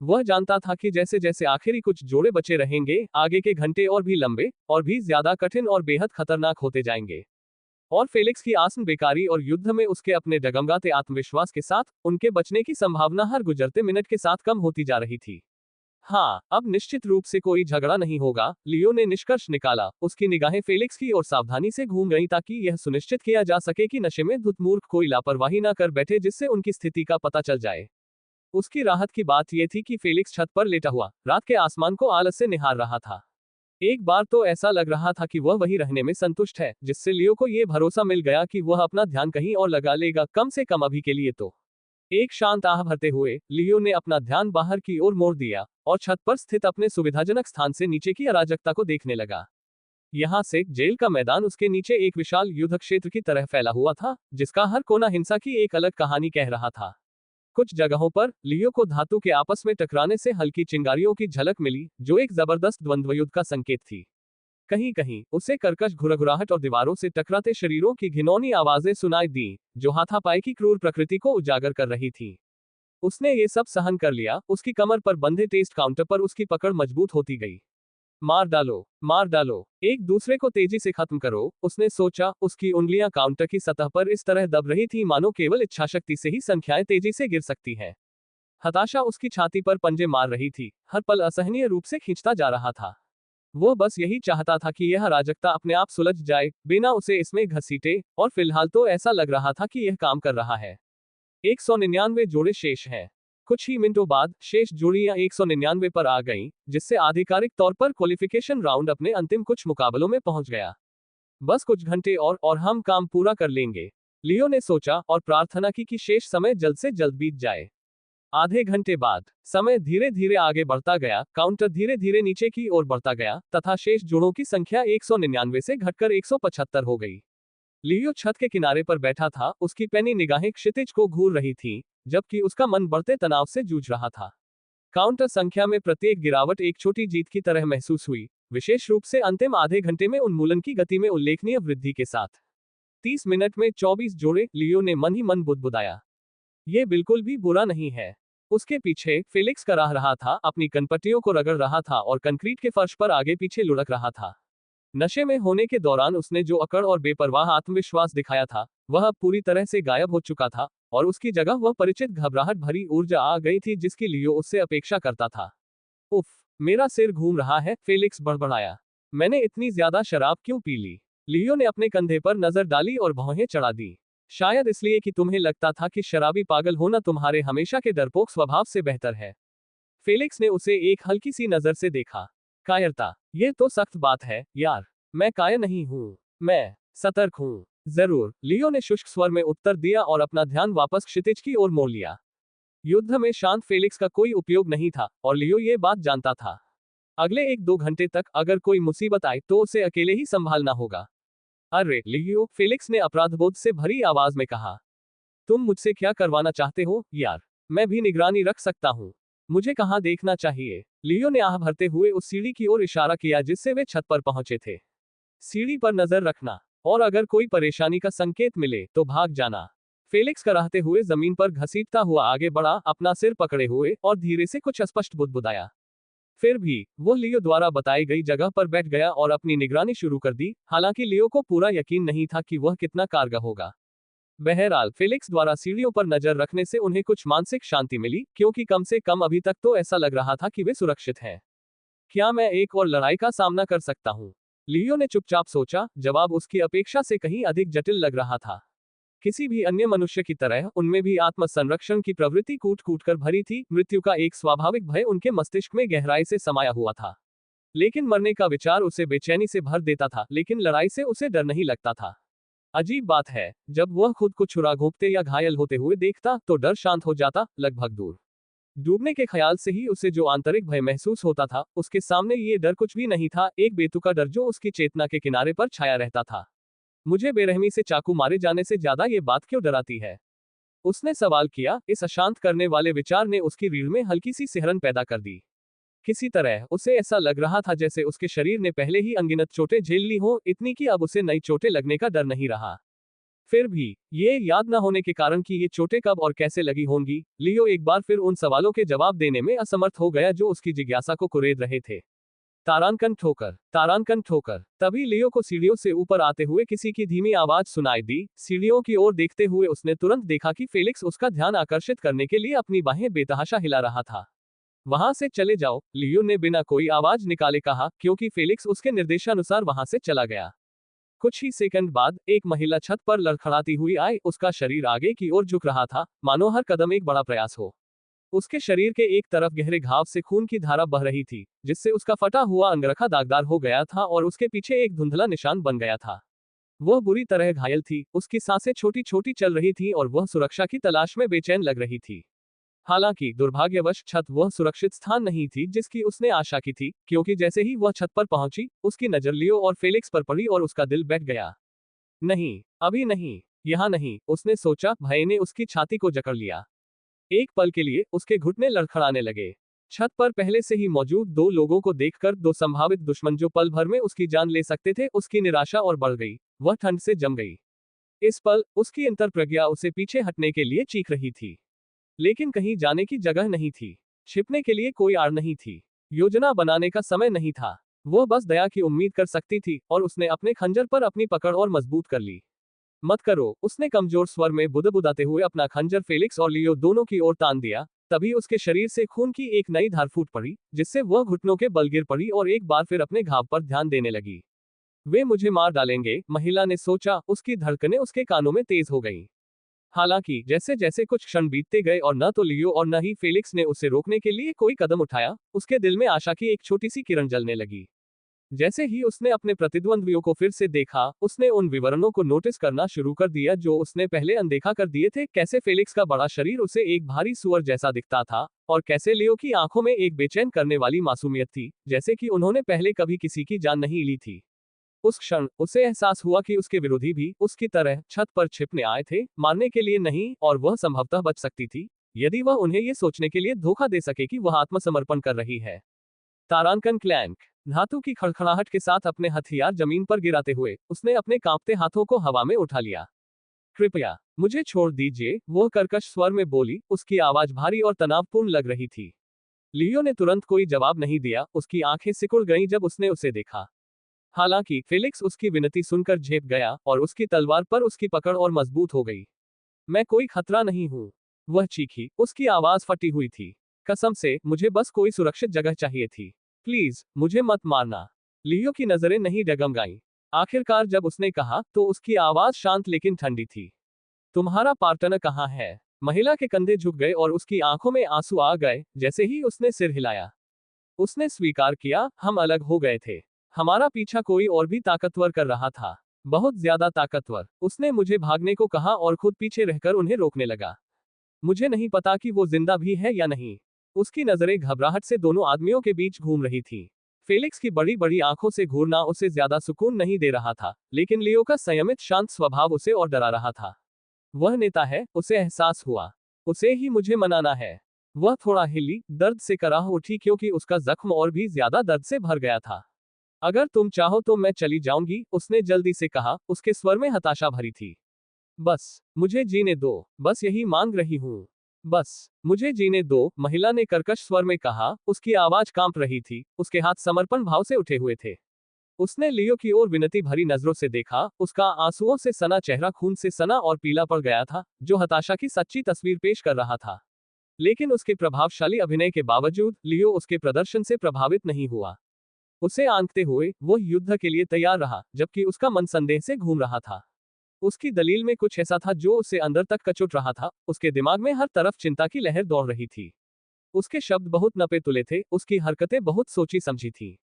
वह जानता था कि जैसे जैसे आखिरी कुछ जोड़े बचे रहेंगे, आगे के घंटे और भी लंबे, और भी ज्यादा कठिन और बेहद खतरनाक होते जाएंगे। और फेलिक्स की आसन बेकारी और युद्ध में उसके अपने डगमगाते आत्मविश्वास के साथ, उनके बचने की संभावना हर गुजरते मिनट के साथ कम होती जा रही थी। हाँ, अब निश्चित रूप से कोई झगड़ा नहीं होगा, लियो ने निष्कर्ष निकाला। उसकी निगाहें फेलिक्स की ओर सावधानी से घूम गईं ताकि यह सुनिश्चित किया जा सके कि नशे में धुत मूर्ख कोई लापरवाही ना कर बैठे जिससे उनकी स्थिति का पता चल जाए। उसकी राहत की बात यह थी कि फेलिक्स छत पर लेटा हुआ, रात के आसमान को आलस से निहार रहा था। एक बार तो ऐसा लग रहा था कि वह वही रहने में संतुष्ट है, जिससे लियो को यह भरोसा मिल गया कि वह अपना ध्यान कहीं और लगा लेगा, कम से कम अभी के लिए तो। एक शांत आह भरते हुए लियो ने अपना ध्यान बाहर की ओर मोड़ दिया और छत पर स्थित अपने सुविधाजनक स्थान से नीचे की अराजकता को देखने लगा। यहाँ से जेल का मैदान उसके नीचे एक विशाल युद्ध क्षेत्र की तरह फैला हुआ था, जिसका हर कोना हिंसा की एक अलग कहानी कह रहा था। कुछ जगहों पर लियो को धातु के आपस में टकराने से हल्की चिंगारियों की झलक मिली, जो एक जबरदस्त द्वंद्वयुद्ध का संकेत थी। कहीं कहीं उसे कर्कश घुरघुराहट और दीवारों से टकराते शरीरों की घिनौनी आवाजें सुनाई दी, जो हाथापाई की क्रूर प्रकृति को उजागर कर रही थी। उसने ये सब सहन कर लिया, उसकी कमर पर बंधे टेस्ट काउंटर पर उसकी पकड़ मजबूत होती गई। मार डालो, एक दूसरे को तेजी से खत्म करो, उसने सोचा। उसकी उंगलियां काउंटर की सतह पर इस तरह दब रही थी मानो केवल इच्छाशक्ति से ही संख्याएं तेजी से गिर सकती हैं। हताशा उसकी छाती पर पंजे मार रही थी, हर पल असहनीय रूप से खींचता जा रहा था। वो बस यही चाहता था कि यह अराजकता अपने आप सुलझ जाए, बिना उसे इसमें घसीटे, और फिलहाल तो ऐसा लग रहा था कि यह काम कर रहा है। 199 जोड़े शेष हैं। कुछ ही मिनटों बाद शेष जोड़ियां 199 पर आ गईं, जिससे आधिकारिक तौर पर क्वालिफिकेशन राउंड अपने अंतिम कुछ मुकाबलों में पहुंच गया। बस कुछ घंटे और हम काम पूरा कर लेंगे, लियो ने सोचा और प्रार्थना की कि शेष समय जल्द से जल्द बीत जाए। आधे घंटे बाद समय धीरे धीरे आगे बढ़ता गया, काउंटर धीरे धीरे नीचे की ओर बढ़ता गया तथा शेष जोड़ों की संख्या 199 से घटकर 175 हो गई। लियो छत के किनारे पर बैठा था, उसकी पैनी निगाहें क्षितिज को घूर रही थीं, जबकि उसका मन बढ़ते तनाव से जूझ रहा था। काउंटर संख्या में प्रत्येक गिरावट एक छोटी जीत की तरह महसूस हुई, विशेष रूप से अंतिम आधे घंटे में उन्मूलन की गति में उल्लेखनीय वृद्धि के साथ। 30 मिनट में 24 जोड़े, लियो ने मन ही मन बुदबुदाया। ये बिल्कुल भी बुरा नहीं है। उसके पीछे फेलिक्स कराह रहा था, अपनी कनपट्टियों को रगड़ रहा था और कंक्रीट के फर्श पर आगे पीछे लुढ़क रहा था। नशे में होने के दौरान उसने जो अकड़ और बेपरवाह आत्मविश्वास दिखाया था, वह अब पूरी तरह से गायब हो चुका था, और उसकी जगह वह परिचित घबराहट भरी ऊर्जा आ गई थी जिसकी लियो उससे अपेक्षा करता था। उफ, मेरा सिर घूम रहा है, फेलिक्स बड़बड़ाया। मैंने इतनी ज्यादा शराब क्यों पी ली? लियो ने अपने कंधे पर नजर डाली और भौहें चढ़ा दी। शायद इसलिए कि तुम्हें लगता था कि शराबी पागल होना तुम्हारे हमेशा के डरपोक स्वभाव से बेहतर है। फेलिक्स ने उसे एक हल्की सी नजर से देखा। कायरता, यह तो सख्त बात है यार। मैं कायर नहीं हूं, मैं सतर्क हूं। जरूर, लियो ने शुष्क स्वर में उत्तर दिया और अपना ध्यान वापस क्षितिज की ओर मोड़ लिया। युद्ध में शांत फेलिक्स का कोई उपयोग नहीं था, और लियो ये बात जानता था। अगले 1-2 घंटे तक अगर कोई मुसीबत आए तो उसे अकेले ही संभालना होगा। अरे लियो, फेलिक्स ने अपराधबोध से भरी आवाज में कहा। तुम मुझसे क्या करवाना चाहते हो यार? मैं भी निगरानी रख सकता हूँ। मुझे कहाँ देखना चाहिए? लियो ने आह भरते हुए उस सीढ़ी की ओर इशारा किया जिससे वे छत पर पहुंचे थे। सीढ़ी पर नजर रखना, और अगर कोई परेशानी का संकेत मिले तो भाग जाना। फेलिक्स कराहते हुए जमीन पर घसीटता हुआ आगे बढ़ा, अपना सिर पकड़े हुए, और धीरे से कुछ अस्पष्ट बुदबुदाया। फिर भी वो लियो द्वारा बताई गई जगह पर बैठ गया और अपनी निगरानी शुरू कर दी, हालांकि लियो को पूरा यकीन नहीं था कि वह कितना कारगर होगा। बहरहाल फेलिक्स द्वारा सीढ़ियों पर नजर रखने से उन्हें कुछ मानसिक शांति मिली, क्योंकि कम से कम अभी तक तो ऐसा लग रहा था कि वे सुरक्षित हैं। क्या मैं एक और लड़ाई का सामना कर सकता हूँ? लियो ने चुपचाप सोचा, जवाब उसकी अपेक्षा से कहीं अधिक जटिल लग रहा था। किसी भी अन्य मनुष्य की तरह उनमें भी आत्म संरक्षण की प्रवृत्ति कूट कूट कर भरी थी, मृत्यु का एक स्वाभाविक भय उनके मस्तिष्क में गहराई से समाया हुआ था। लेकिन मरने का विचार उसे बेचैनी से भर देता था, लेकिन लड़ाई से उसे डर नहीं लगता था। अजीब बात है, जब वह खुद को छुरा घोंपते या घायल होते हुए देखता तो डर शांत हो जाता, लगभग दूर। डूबने के ख्याल से ही उसे जो आंतरिक भय महसूस होता था, उसके सामने ये डर कुछ भी नहीं था, एक बेतुका डर जो उसकी चेतना के किनारे पर छाया रहता था। मुझे बेरहमी से चाकू मारे जाने से ज्यादा ये बात क्यों डराती है? उसने सवाल किया। इस अशांत करने वाले विचार ने उसकी रीढ़ में हल्की सी सिहरन पैदा कर दी। किसी तरह उसे ऐसा लग रहा था जैसे उसके शरीर ने पहले ही अनगिनत चोटें झेल ली हो, इतनी कि अब उसे नई चोटें लगने का डर नहीं रहा। फिर भी ये याद न होने के कारण कि ये चोटें कब और कैसे लगी होंगी, लियो एक बार फिर उन सवालों के जवाब देने में असमर्थ हो गया जो उसकी जिज्ञासा को कुरेद रहे थे। तारांकन ठोकर, तारांकन ठोकर। तभी लियो को सीढ़ियों से ऊपर आते हुए किसी की धीमी आवाज सुनाई दी। सीढ़ियों की ओर देखते हुए उसने तुरंत देखा कि फेलिक्स उसका ध्यान आकर्षित करने के लिए अपनी बाहें बेतहाशा हिला रहा था। वहां से चले जाओ, लियो ने बिना कोई आवाज निकाले कहा, क्योंकि फेलिक्स उसके निर्देशानुसार वहां से चला गया। कुछ ही सेकंड बाद एक महिला छत पर लड़खड़ाती हुई आई, उसका शरीर आगे की ओर झुक रहा था, मानो हर कदम एक बड़ा प्रयास हो। उसके शरीर के एक तरफ गहरे घाव से खून की धारा बह रही थी, जिससे उसका फटा हुआ अंगरखा दागदार हो गया था और उसके पीछे एक धुंधला निशान बन गया था। वह बुरी तरह घायल थी, उसकी सांसें छोटी छोटी चल रही थी और वह सुरक्षा की तलाश में बेचैन लग रही थी। हालांकि दुर्भाग्यवश छत वह सुरक्षित स्थान नहीं थी जिसकी उसने आशा की थी, क्योंकि जैसे ही वह छत पर पहुंची, उसकी नजर लियो और फेलिक्स पर पड़ी और उसका दिल बैठ गया। नहीं, अभी नहीं, यहाँ नहीं, उसने सोचा। भय ने उसकी छाती को जकड़ लिया। एक पल के लिए उसके घुटने लड़खड़ाने लगे। छत पर पहले से ही मौजूद दो लोगों को देखकर दो संभावित दुश्मन जो पल भर में उसकी जान ले सकते थे, उसकी निराशा और बढ़ गई। वह ठंड से जम गई। इस पल उसकी अंतर्प्रज्ञा उसे पीछे हटने के लिए चीख रही थी, लेकिन कहीं जाने की जगह नहीं थी। छिपने के लिए कोई आड़ नहीं थी। योजना बनाने का समय नहीं था। वह बस दया की उम्मीद कर सकती थी और उसने अपने खंजर पर अपनी पकड़ और मजबूत कर ली। मत करो, उसने कमजोर स्वर में बुदबुदाते हुए अपना खंजर फेलिक्स और लियो दोनों की ओर तान दिया। तभी उसके शरीर से खून की एक नई धार फूट पड़ी, जिससे वह घुटनों के बल गिर पड़ी और एक बार फिर अपने घाव पर ध्यान देने लगी। वे मुझे मार डालेंगे, महिला ने सोचा। उसकी धड़कनें उसके कानों में तेज हो गईं। हालांकि जैसे जैसे कुछ क्षण बीतते गए और न तो लियो और न ही फेलिक्स ने उसे रोकने के लिए कोई कदम उठाया, उसके दिल में आशा की एक छोटी सी किरण जलने लगी। जैसे ही उसने अपने प्रतिद्वंद्वियों को फिर से देखा, उसने उन विवरणों को नोटिस करना शुरू कर दिया जो उसने पहले अनदेखा कर दिए थे। कैसे फेलिक्स का बड़ा शरीर उसे एक भारी सुअर जैसा दिखता था, और कैसे लियो की आंखों में एक बेचैन करने वाली मासूमियत थी, जैसे कि उन्होंने पहले कभी किसी की जान नहीं ली थी। उस क्षण उसे एहसास हुआ कि उसके विरोधी भी उसकी तरह छत पर छिपने आए थे, मारने के लिए नहीं, और वह संभवतः बच सकती थी, यदि वह उन्हें ये सोचने के लिए धोखा दे सके कि वह आत्मसमर्पण कर रही है। तारांकन क्लैंक। धातु की खड़खड़ाहट के साथ अपने हथियार जमीन पर गिराते हुए उसने अपने कांपते हाथों को हवा में उठा लिया। कृपया मुझे छोड़ दीजिए, वह कर्कश स्वर में बोली। उसकी आवाज भारी और तनावपूर्ण लग रही थी। लियो ने तुरंत कोई जवाब नहीं दिया। उसकी आंखें सिकुड़ गईं जब उसने उसे देखा। हालांकि फेलिक्स उसकी विनती सुनकर झेप गया और उसकी तलवार पर उसकी पकड़ और मजबूत हो गई। मैं कोई खतरा नहीं हूं, वह चीखी। उसकी आवाज फटी हुई थी। कसम से, मुझे बस कोई सुरक्षित जगह चाहिए थी। प्लीज मुझे मत मारना। लियो की नजरें नहीं डगमगाईं। आखिरकार जब उसने कहा, तो उसकी आवाज शांत लेकिन ठंडी थी। तुम्हारा पार्टनर कहाँ है? महिला के कंधे झुक गए और उसकी आंखों में आंसू आ गए जैसे ही उसने सिर हिलाया। उसने स्वीकार किया, हम अलग हो गए थे। हमारा पीछा कोई और भी ताकतवर कर रहा था, बहुत ज्यादा ताकतवर। उसने मुझे भागने को कहा और खुद पीछे रहकर उन्हें रोकने लगा। मुझे नहीं पता कि वो जिंदा भी है या नहीं। उसकी नजरें घबराहट से दोनों आदमियों के बीच घूम रही थी। फेलिक्स की बड़ी बड़ी आंखों से घूरना उसे ज्यादा सुकून नहीं दे रहा था, लेकिन लियो का संयमित शांत स्वभाव उसे और डरा रहा था। वह नेता है, उसे एहसास हुआ। उसे ही मुझे मनाना है। वह थोड़ा हिली, दर्द से कराह उठी क्योंकि उसका जख्म और भी ज्यादा दर्द से भर गया था। अगर तुम चाहो तो मैं चली जाऊंगी, उसने जल्दी से कहा। उसके स्वर में हताशा भरी थी। बस मुझे जीने दो, बस यही मांग रही हूँ। बस मुझे जीने दो, महिला ने कर्कश स्वर में कहा। उसकी आवाज कांप रही थी, उसके हाथ समर्पण भाव से उठे हुए थे। उसने लियो की ओर विनती भरी नजरों से देखा। उसका आंसुओं से सना चेहरा खून से सना और पीला पड़ गया था, जो हताशा की सच्ची तस्वीर पेश कर रहा था। लेकिन उसके प्रभावशाली अभिनय के बावजूद लियो उसके प्रदर्शन से प्रभावित नहीं हुआ। उसे आंकते हुए वो युद्ध के लिए तैयार रहा, जबकि उसका मन संदेह से घूम रहा था। उसकी दलील में कुछ ऐसा था जो उसे अंदर तक कचोट रहा था। उसके दिमाग में हर तरफ चिंता की लहर दौड़ रही थी। उसके शब्द बहुत नपे तुले थे, उसकी हरकतें बहुत सोची समझी थी।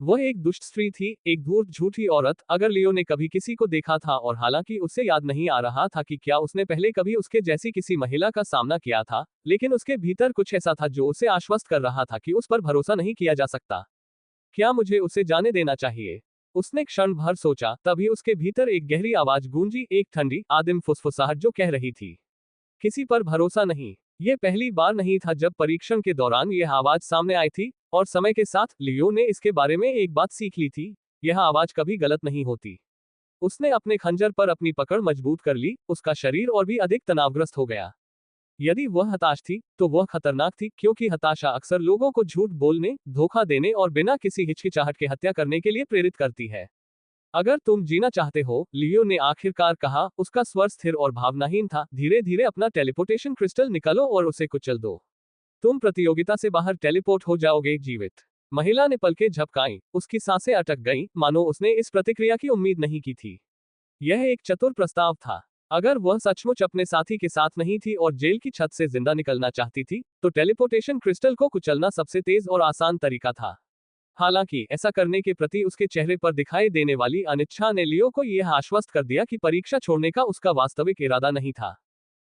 वह एक दुष्ट स्त्री थी, एक धूर्त झूठी औरत। अगर लियो ने कभी किसी को देखा था, और हालांकि उसे याद नहीं आ रहा था कि क्या उसने पहले कभी उसके जैसी किसी महिला का सामना किया था, लेकिन उसके भीतर कुछ ऐसा था जो उसे आश्वस्त कर रहा था कि उस पर भरोसा नहीं किया जा सकता। क्या मुझे उसे जाने देना चाहिए? उसने क्षण भर सोचा, तभी उसके भीतर एक गहरी आवाज गूंजी, एक ठंडी, आदिम फुसफुसाहट जो कह रही थी, किसी पर भरोसा नहीं। यह पहली बार नहीं था जब परीक्षण के दौरान यह आवाज सामने आई थी, और समय के साथ लियो ने इसके बारे में एक बात सीख ली थी, यह आवाज कभी गलत नहीं होती। उसने अपने खंजर पर अपनी पकड़ मजबूत कर ली, उसका शरीर और भी अधिक तनावग्रस्त हो गया। यदि वह हताश थी, तो वह खतरनाक थी, क्योंकि हताशा अक्सर लोगों को झूठ बोलने, धोखा देने और बिना किसी हिचकिचाहट के हत्या करने के लिए प्रेरित करती है। अगर तुम जीना चाहते हो, लियो ने आखिरकार कहा। उसका स्वर स्थिर और भावनाहीन था। धीरे धीरे अपना टेलीपोर्टेशन क्रिस्टल निकालो और उसे कुचल दो। तुम प्रतियोगिता से बाहर टेलीपोर्ट हो जाओगे, जीवित। महिला ने पलकें झपकाईं, उसकी सांसें अटक गईं, मानो उसने इस प्रतिक्रिया की उम्मीद नहीं की थी। यह एक चतुर प्रस्ताव था। अगर वह सचमुच अपने साथी के साथ नहीं थी और जेल की छत से जिंदा निकलना चाहती थी, तो टेलीपोर्टेशन क्रिस्टल को कुचलना सबसे तेज और आसान तरीका था। हालांकि ऐसा करने के प्रति उसके चेहरे पर दिखाई देने वाली अनिच्छा ने लियो को यह आश्वस्त कर दिया कि परीक्षा छोड़ने का उसका वास्तविक इरादा नहीं था।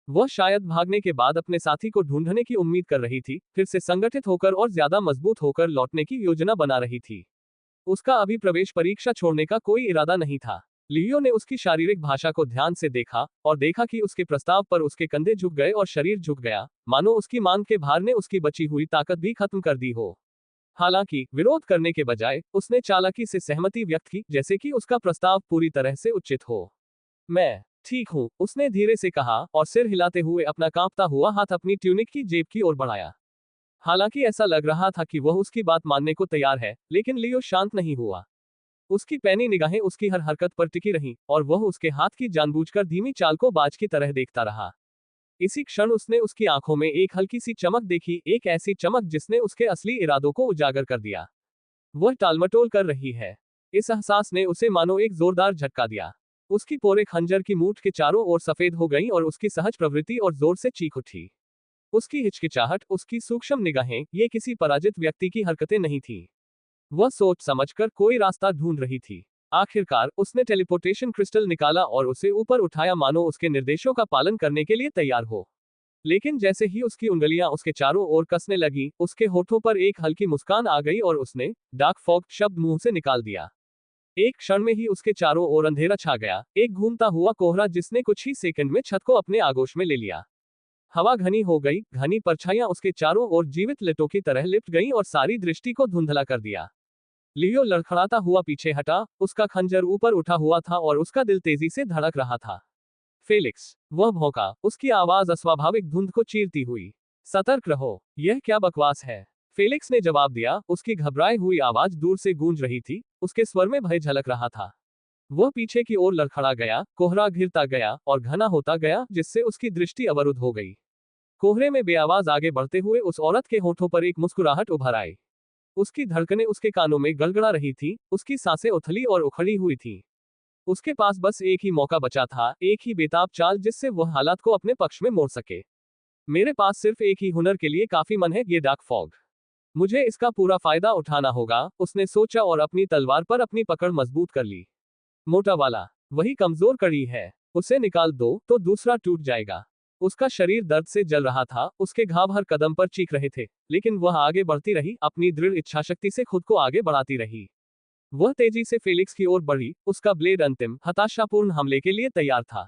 वह शायद भागने के बाद अपने साथी को ढूंढने की उम्मीद कर रही थी, फिर से संगठित होकर और ज्यादा मजबूत होकर लौटने की योजना बना रही थी। उसका अभी प्रवेश परीक्षा छोड़ने का कोई इरादा नहीं था। लियो ने उसकी शारीरिक भाषा को ध्यान से देखा और देखा कि उसके प्रस्ताव पर उसके कंधे झुक गए और शरीर झुक गया, मानो उसकी मांग के भार ने उसकी बची हुई ताकत भी खत्म कर दी हो। हालांकि विरोध करने के बजाय उसने चालाकी से सहमति व्यक्त की, जैसे कि उसका प्रस्ताव पूरी तरह से उचित हो। मैं ठीक हूं, उसने धीरे से कहा और सिर हिलाते हुए अपना कांपता हुआ हाथ अपनी ट्यूनिक की जेब की ओर बढ़ाया। हालांकि ऐसा लग रहा था कि वह उसकी बात मानने को तैयार है, लेकिन लियो शांत नहीं हुआ। उसकी पैनी निगाहें उसकी हर हरकत पर टिकी रहीं और वह उसके हाथ की जानबूझकर धीमी चाल को बाज की तरह देखता रहा। इसी क्षण उसने उसकी आंखों में एक हल्की सी चमक देखी, एक ऐसी चमक जिसने उसके असली इरादों को उजागर कर दिया। वह टालमटोल कर रही है। इस एहसास ने उसे मानो एक जोरदार झटका दिया। उसकी पोरे खंजर की मूठ के चारों ओर सफेद हो गईं और उसकी सहज प्रवृत्ति और जोर से चीख उठी। उसकी हिचकिचाहट, उसकी सूक्ष्म निगाहें, ये किसी पराजित व्यक्ति की हरकतें नहीं थीं। वह सोच समझकर कोई रास्ता ढूंढ रही थी। आखिरकार उसने टेलीपोर्टेशन क्रिस्टल निकाला और उसे ऊपर उठाया, मानो उसके निर्देशों का पालन करने के लिए तैयार हो। लेकिन जैसे ही उसकी उंगलियां उसके चारों ओर कसने लगी, उसके होठों पर एक हल्की मुस्कान आ गई और उसने डार्क फॉग शब्द मुंह से निकाल दिया। एक क्षण में ही उसके चारों ओर अंधेरा छा गया, एक घूमता हुआ कोहरा जिसने कुछ ही सेकंड में छत को अपने आगोश में ले लिया। हवा घनी हो गई, घनी परछाइयां उसके चारों ओर जीवित लटों की तरह लिपट गईं और सारी दृष्टि को धुंधला कर दिया। लियो लड़खड़ाता हुआ पीछे हटा, उसका खंजर ऊपर उठा हुआ था और उसका दिल तेजी से धड़क रहा था। फेलिक्स, वह भौंका, उसकी आवाज अस्वाभाविक धुंध को चीरती हुई। सतर्क रहो, यह क्या बकवास है? फेलिक्स ने जवाब दिया, उसकी घबराई हुई आवाज दूर से गूंज रही थी, उसके स्वर में भय झलक रहा था। वह पीछे की ओर लड़खड़ा गया, कोहरा घिरता गया और घना होता गया, जिससे उसकी दृष्टि अवरुद्ध हो गई। कोहरे में बेआवाज आगे बढ़ते हुए उस औरत के होठों पर एक मुस्कुराहट उभर आई। उसकी धड़कनें उसके कानों में गड़गड़ा रही थी, उसकी सांसें उथली और उखड़ी हुई थी। उसके पास बस एक ही मौका बचा था, एक ही बेताब चाल जिससे वह हालात को अपने पक्ष में मोड़ सके। मेरे पास सिर्फ एक ही हुनर के लिए काफी मन है, ये डार्क फॉग। मुझे इसका पूरा फायदा उठाना होगा, उसने सोचा और अपनी तलवार पर अपनी पकड़ मजबूत कर ली। मोटा वाला, वही कमजोर कड़ी है, उसे निकाल दो तो दूसरा टूट जाएगा। उसका शरीर दर्द से जल रहा था, उसके घाव हर कदम पर चीख रहे थे, लेकिन वह आगे बढ़ती रही, अपनी दृढ़ इच्छाशक्ति से खुद को आगे बढ़ाती रही। वह तेजी से फेलिक्स की ओर बढ़ी, उसका ब्लेड अंतिम, हताशापूर्ण हमले के लिए तैयार था।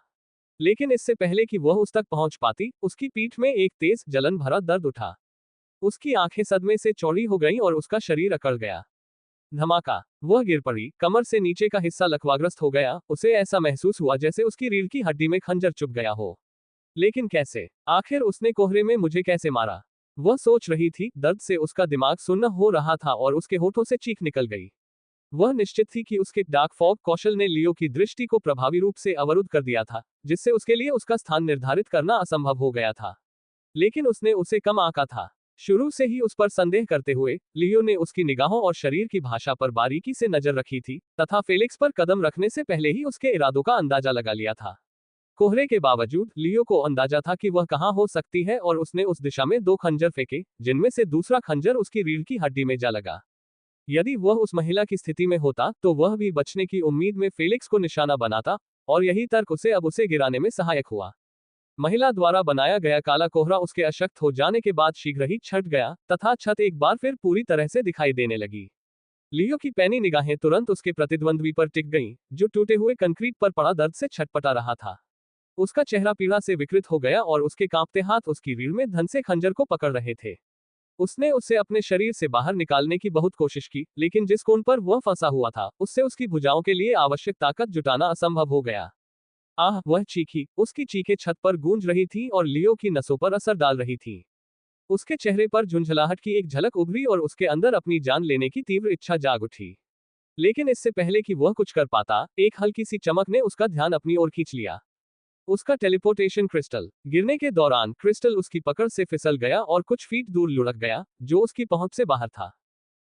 लेकिन इससे पहले कि वह उस तक पहुंच पाती, उसकी पीठ में एक तेज, जलन भरा दर्द उठा। उसकी आंखें सदमे से चौड़ी हो गईं और उसका शरीर अकड़ गया। धमाका, वह गिर पड़ी, कमर से नीचे का हिस्सा लकवाग्रस्त हो गया, उसे ऐसा महसूस हुआ जैसे उसकी रीढ़ की हड्डी में खंजर चुभ गया हो। लेकिन कैसे? आखिर उसने कोहरे में मुझे कैसे मारा? वह सोच रही थी, दर्द से उसका दिमाग सुन्न हो रहा था और उसके होठों से चीख निकल गई। वह निश्चित थी कि उसके डार्क फॉग कौशल ने लियो की दृष्टि को प्रभावी रूप से अवरुद्ध कर दिया था, जिससे उसके लिए उसका स्थान निर्धारित करना असंभव हो गया था। लेकिन उसने उसे कम आंका था। शुरू से ही उस पर संदेह करते हुए, लियो ने उसकी निगाहों और शरीर की भाषा पर बारीकी से नजर रखी थी, तथा फेलिक्स पर कदम रखने से पहले ही उसके इरादों का अंदाजा लगा लिया था। कोहरे के बावजूद लियो को अंदाजा था कि वह कहां हो सकती है और उसने उस दिशा में 2 खंजर फेंके, जिनमें से दूसरा खंजर उसकी रीढ़ की हड्डी में जा लगा। यदि वह उस महिला की स्थिति में होता, तो वह भी बचने की उम्मीद में फेलिक्स को निशाना बनाता, और यही तर्क उसे अब उसे गिराने में सहायक हुआ। महिला द्वारा बनाया गया काला कोहरा उसके अशक्त हो जाने के बाद शीघ्र ही छट गया, तथा छत एक बार फिर पूरी तरह से दिखाई देने लगी। लियो की पैनी निगाहें तुरंत उसके प्रतिद्वंद्वी पर टिक गईं, जो टूटे हुए कंक्रीट पर पड़ा दर्द से छटपटा रहा था। उसका चेहरा पीड़ा से विकृत हो गया और उसके कांपते हाथ उसकी रीढ़ में धन से खंजर को पकड़ रहे थे। उसने उसे अपने शरीर से बाहर निकालने की बहुत कोशिश की, लेकिन जिस कोण पर वह फंसा हुआ था, उससे उसकी भुजाओं के लिए आवश्यक ताकत जुटाना असंभव हो गया। आह, वह चीखी, उसकी चीखें छत पर गूंज रही थी और लियो की नसों पर असर डाल रही थी। उसके चेहरे पर झुंझलाहट की एक झलक उभरी और उसके अंदर अपनी जान लेने की तीव्र इच्छा जाग उठी। लेकिन इससे पहले कि वह कुछ कर पाता, एक हल्की सी चमक ने उसका ध्यान अपनी ओर खींच लिया। उसका टेलीपोर्टेशन क्रिस्टल। गिरने के दौरान क्रिस्टल उसकी पकड़ से फिसल गया और कुछ फीट दूर लुढ़क गया, जो उसकी पहुंच से बाहर था।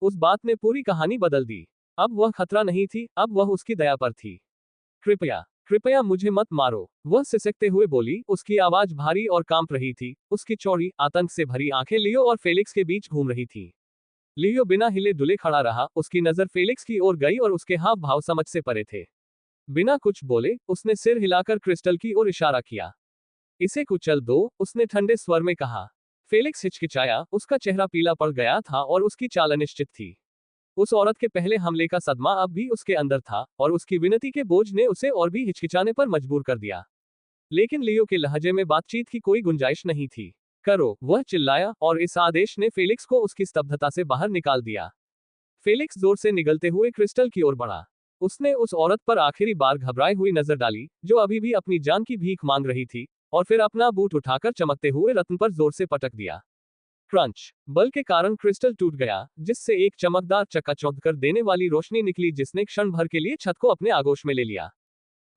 उस बात ने पूरी कहानी बदल दी। अब वह खतरा नहीं थी, अब वह उसकी दया पर थी। कृपया, कृपया मुझे मत मारो, वह सिसकते हुए बोली, उसकी आवाज भारी और कांप रही थी, उसकी चौड़ी, आतंक से भरी आंखें लियो और फेलिक्स के बीच घूम रही थी। लियो बिना हिले डुले खड़ा रहा, उसकी नजर फेलिक्स की ओर गई और उसके हाव भाव समझ से परे थे। बिना कुछ बोले उसने सिर हिलाकर क्रिस्टल की ओर इशारा किया। इसे कुचल दो, उसने ठंडे स्वर में कहा। फेलिक्स हिचकिचाया, उसका चेहरा पीला पड़ गया था और उसकी चाल अनिश्चित थी। उस औरत के पहले हमले का सदमा अब भी उसके अंदर था और उसकी विनती के बोझ ने उसे और भी हिचकिचाने पर मजबूर कर दिया। लेकिन लियो के लहजे में बातचीत की कोई गुंजाइश नहीं थी। करो, वह चिल्लाया और इस आदेश ने फेलिक्स को उसकी स्तब्धता से बाहर निकाल दिया। फेलिक्स जोर से निगलते हुए क्रिस्टल की ओर बढ़ा। उसने उस औरत पर आखिरी बार घबराई हुई नजर डाली, जो अभी भी अपनी जान की भीख मांग रही थी, और फिर अपना बूट उठाकर चमकते हुए रत्न पर जोर से पटक दिया। क्रंच! बल के कारण क्रिस्टल टूट गया, जिससे एक चमकदार चकाचौंध कर देने वाली रोशनी निकली जिसने क्षण भर के लिए छत को अपने आगोश में ले लिया।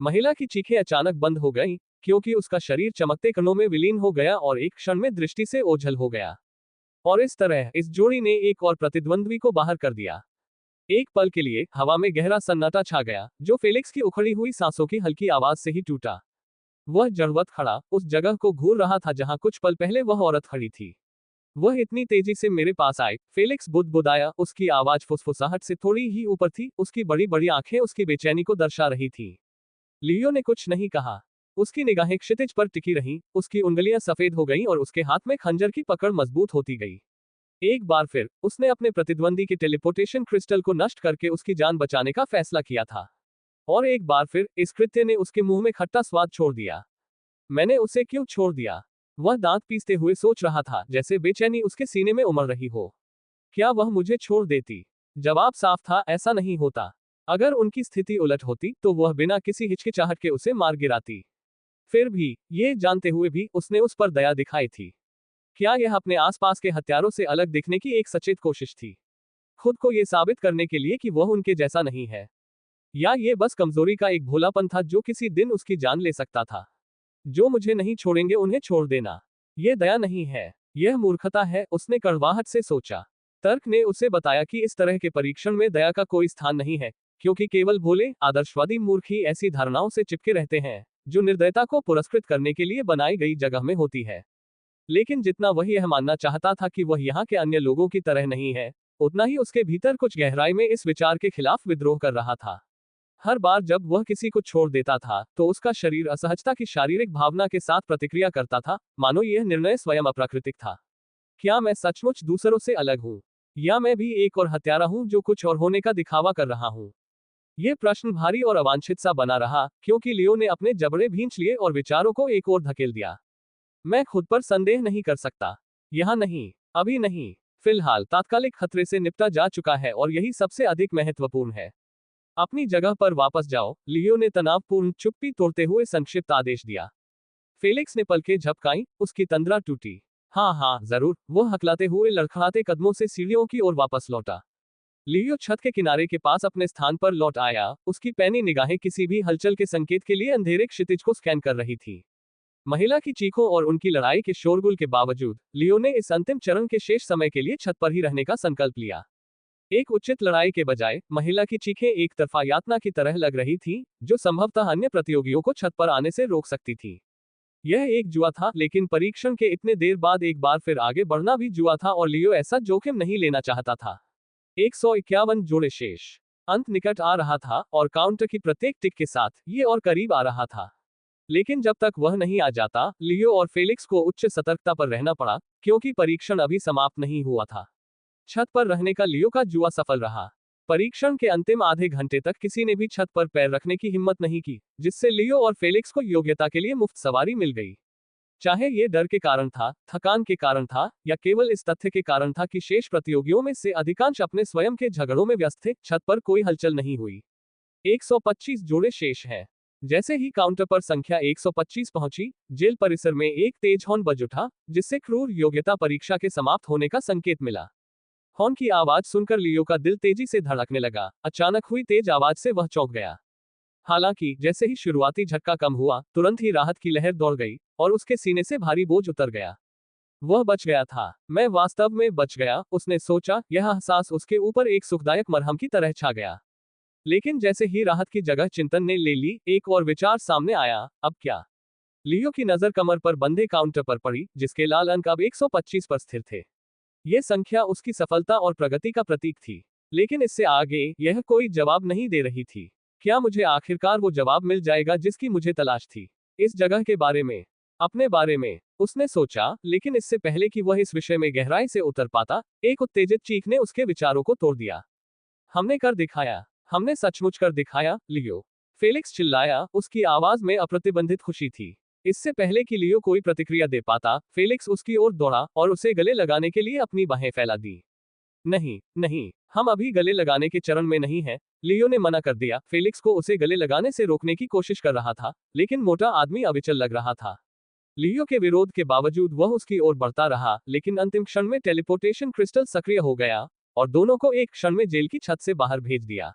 महिला की चीखें अचानक बंद हो गईं, क्योंकि उसका शरीर चमकते कणों में विलीन हो गया और एक क्षण में दृष्टि से ओझल हो गया। और इस तरह इस जोड़ी ने एक और प्रतिद्वंद्वी को बाहर कर दिया। एक पल के लिए हवा में गहरा सन्नाटा छा गया, जो फेलिक्स की उखड़ी हुई सांसों की हल्की आवाज से ही टूटा। वह जड़वत खड़ा उस जगह को घूर रहा था जहां कुछ पल पहले वह औरत खड़ी थी। वह इतनी तेजी से मेरे पास आए, फेलिक्स बुदबुदाया, उसकी आवाज फुसफुसाहट से थोड़ी ही ऊपर थी, उसकी बड़ी बड़ी आंखें उसकी बेचैनी को दर्शा रही थी। लियो ने कुछ नहीं कहा। उसकी निगाहें क्षितिज पर टिकी रहीं, उसकी उंगलियां सफेद हो गईं और उसके हाथ में खंजर की पकड़ मजबूत होती गई। एक बार फिर उसने अपने प्रतिद्वंदी के टेलीपोर्टेशन क्रिस्टल को नष्ट करके उसकी जान बचाने का फैसला किया था। और एक बार फिर इस कृत्य ने उसके मुंह में खट्टा स्वाद छोड़ दिया। मैंने उसे क्यों छोड़ दिया? वह दांत पीसते हुए सोच रहा था, जैसे बेचैनी उसके सीने में उमड़ रही हो। क्या वह मुझे छोड़ देती? जवाब साफ था, ऐसा नहीं होता। अगर उनकी स्थिति उलट होती तो वह बिना किसी हिचकिचाहट के उसे मार गिराती। फिर भी, ये जानते हुए भी, उसने उस पर दया दिखाई थी। क्या यह अपने आसपास के हत्यारों से अलग दिखने की एक सचेत कोशिश थी? खुद को ये साबित करने के लिए कि वह उनके जैसा नहीं है? या ये बस कमजोरी का एक भोलापन था जो किसी दिन उसकी जान ले सकता था? जो मुझे नहीं छोड़ेंगे उन्हें छोड़ देना। ये दया नहीं है, यह मूर्खता है, उसने कड़वाहट से सोचा। तर्क ने उसे बताया कि इस तरह के परीक्षण में दया का कोई स्थान नहीं है, क्योंकि केवल भोले, आदर्शवादी मूर्ख ही ऐसी धारणाओं से चिपके रहते हैं, जो निर्दयता को पुरस्कृत करने के लिए बनाई गई जगह में होती है। लेकिन जितना वह यह मानना चाहता था कि वह यहाँ के अन्य लोगों की तरह नहीं है, उतना ही उसके भीतर कुछ गहराई में इस विचार के खिलाफ विद्रोह कर रहा था। हर बार जब वह किसी को छोड़ देता था, तो उसका शरीर असहजता की शारीरिक भावना के साथ प्रतिक्रिया करता था, मानो यह निर्णय स्वयं अप्राकृतिक था। क्या मैं सचमुच दूसरों से अलग हूँ? या मैं भी एक और हत्यारा हूँ जो कुछ और होने का दिखावा कर रहा हूँ? यह प्रश्न भारी और अवांछित सा बना रहा, क्योंकि लियो ने अपने जबड़े भींच लिए और विचारों को एक ओर धकेल दिया। मैं खुद पर संदेह नहीं कर सकता। यहाँ नहीं, अभी नहीं। फिलहाल तात्कालिक खतरे से निपटा जा चुका है और यही सबसे अधिक महत्वपूर्ण है। अपनी जगह पर वापस जाओ, लियो ने तनावपूर्ण चुप्पी तोड़ते हुए संक्षिप्त आदेश दिया। फेलिक्स ने पलकें झपकाईं, उसकी तंद्रा टूटी। हाँ हाँ, जरूर, वह हकलाते हुए लड़खड़ाते कदमों से सीढ़ियों की ओर वापस लौटा। लियो छत के किनारे के पास अपने स्थान पर लौट आया, उसकी पैनी निगाहें किसी भी हलचल के संकेत के लिए अंधेरे क्षितिज को स्कैन कर रही थी। महिला की चीखों और उनकी लड़ाई के शोरगुल के बावजूद, लियो ने इस अंतिम चरण के शेष समय के लिए छत पर ही रहने का संकल्प लिया। एक उचित लड़ाई के बजाय, महिला की चीखें एक तरफा यातना की तरह लग रही थी, जो संभवतः अन्य प्रतियोगियों को छत पर आने से रोक सकती थी। यह एक जुआ था, लेकिन परीक्षण के इतने देर बाद एक बार फिर आगे बढ़ना भी जुआ था और लियो ऐसा जोखिम नहीं लेना चाहता था। 151 जोड़े शेष। अंत निकट आ रहा था और काउंटर की प्रत्येक टिक के साथ ये और करीब आ रहा था। लेकिन जब तक वह नहीं आ जाता, लियो और फेलिक्स को उच्च सतर्कता पर रहना पड़ा, क्योंकि परीक्षण अभी समाप्त नहीं हुआ था। छत पर रहने का लियो का जुआ सफल रहा। परीक्षण के अंतिम आधे घंटे तक किसी ने भी छत पर पैर रखने की हिम्मत नहीं की, जिससे लियो और फेलिक्स को योग्यता के लिए मुफ्त सवारी मिल गई। चाहे ये डर के कारण था, थकान के कारण था, या केवल इस तथ्य के कारण था कि शेष प्रतियोगियों में से अधिकांश अपने स्वयं के झगड़ों में व्यस्त थे, छत पर कोई हलचल नहीं हुई। 125 जोड़े शेष हैं। जैसे ही काउंटर पर संख्या 125 पहुंची, जेल परिसर में एक तेज हॉर्न बज उठा, जिससे क्रूर योग्यता परीक्षा के समाप्त होने का संकेत मिला। हॉर्न की आवाज सुनकर लियो का दिल तेजी से धड़कने लगा। अचानक हुई तेज आवाज से वह चौंक गया। हालांकि जैसे ही शुरुआती झटका कम हुआ, तुरंत ही राहत की लहर दौड़ गई और उसके सीने से भारी बोझ उतर गया। वह बच गया था। मैं वास्तव में बच गया, उसने सोचा, यह एहसास उसके ऊपर एक सुखदायक मरहम की तरह छा गया। लेकिन जैसे ही राहत की जगह चिंतन ने ले ली, एक और विचार सामने आया, अब क्या? लियो की नजर कमर पर बंधे काउंटर पर पड़ी, जिसके लाल अंक अब 125 पर स्थिर थे। ये संख्या उसकी सफलता और प्रगति का प्रतीक थी। लेकिन इससे आगे यह कोई जवाब नहीं दे रही थी। क्या मुझे आखिरकार वो जवाब मिल जाएगा जिसकी मुझे तलाश थी? इस जगह के बारे में, अपने बारे में, उसने सोचा, लेकिन इससे पहले कि वह इस विषय में गहराई से उतर पाता, एक उत्तेजित चीख ने उसके विचारों को तोड़ दिया। हमने कर दिखाया, हमने सचमुच कर दिखाया, लियो। फेलिक्स चिल्लाया, उसकी आवाज में अप्रतिबंधित खुशी थी। इससे पहले कि लियो कोई प्रतिक्रिया दे पाता, फेलिक्स उसकी ओर दौड़ा और उसे गले लगाने के लिए अपनी बाहें फैला दी। नहीं, नहीं, हम अभी गले लगाने के चरण में नहीं हैं, लियो ने मना कर दिया। फेलिक्स को उसे गले लगाने से रोकने की कोशिश कर रहा था, लेकिन मोटा आदमी अविचल लग रहा था। लियो के विरोध के बावजूद वह उसकी ओर बढ़ता रहा, लेकिन अंतिम क्षण में टेलीपोर्टेशन क्रिस्टल सक्रिय हो गया और दोनों को एक क्षण में जेल की छत से बाहर भेज दिया।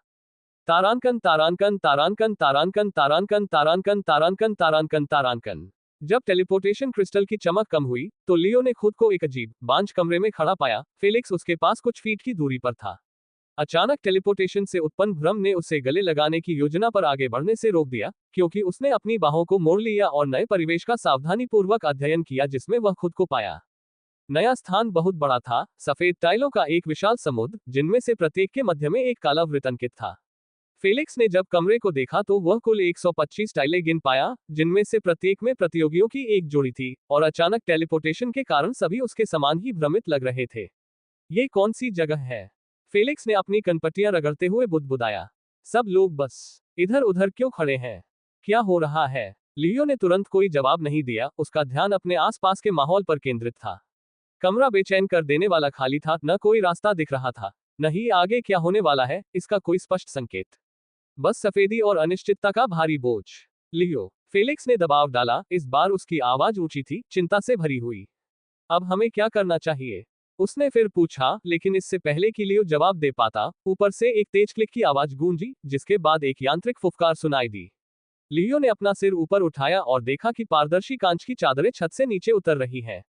तारांकन तारांकन तारांकन तारांकन तारांकन तारांकन तारांकन तारांकन तारांकन। जब टेलीपोर्टेशन क्रिस्टल की चमक कम हुई, तो लियो ने खुद को एक अजीब, बांझ कमरे में खड़ा पाया। फेलिक्स उसके पास कुछ फीट की दूरी पर था। अचानक टेलीपोर्टेशन से उत्पन्न भ्रम ने उसे गले लगाने की योजना पर आगे बढ़ने से रोक दिया, क्योंकि उसने अपनी बाहों को मोड़ लिया और नए परिवेश का सावधानीपूर्वक अध्ययन किया जिसमें वह खुद को पाया। नया स्थान बहुत बड़ा था, सफेद टाइलों का एक विशाल समुद्र, जिनमें से प्रत्येक के मध्य में एक काला वृत्त अंकित था। फेलिक्स ने जब कमरे को देखा तो वह कुल 125 टाइलें गिन पाया, जिनमें से प्रत्येक में प्रतियोगियों की एक जोड़ी थी, और अचानक टेलीपोर्टेशन के कारण सभी उसके समान ही भ्रमित लग रहे थे। ये कौन सी जगह है? फेलिक्स ने अपनी कनपटियां रगड़ते हुए बुदबुदाया। सब लोग बस इधर उधर क्यों खड़े हैं? क्या हो रहा है? लियो ने तुरंत कोई जवाब नहीं दिया, उसका ध्यान अपने आसपास के माहौल पर केंद्रित था। कमरा बेचैन कर देने वाला खाली था, न कोई रास्ता दिख रहा था, न ही आगे क्या होने वाला है इसका कोई स्पष्ट संकेत। बस सफेदी और अनिश्चितता का भारी बोझ। लियो, फेलिक्स ने दबाव डाला, इस बार उसकी आवाज ऊंची थी, चिंता से भरी हुई। अब हमें क्या करना चाहिए? उसने फिर पूछा, लेकिन इससे पहले कि लियो जवाब दे पाता, ऊपर से एक तेज क्लिक की आवाज गूंजी, जिसके बाद एक यांत्रिक फुफकार सुनाई दी। लियो ने अपना सिर ऊपर उठाया और देखा कि पारदर्शी कांच की चादरें छत से नीचे उतर रही हैं।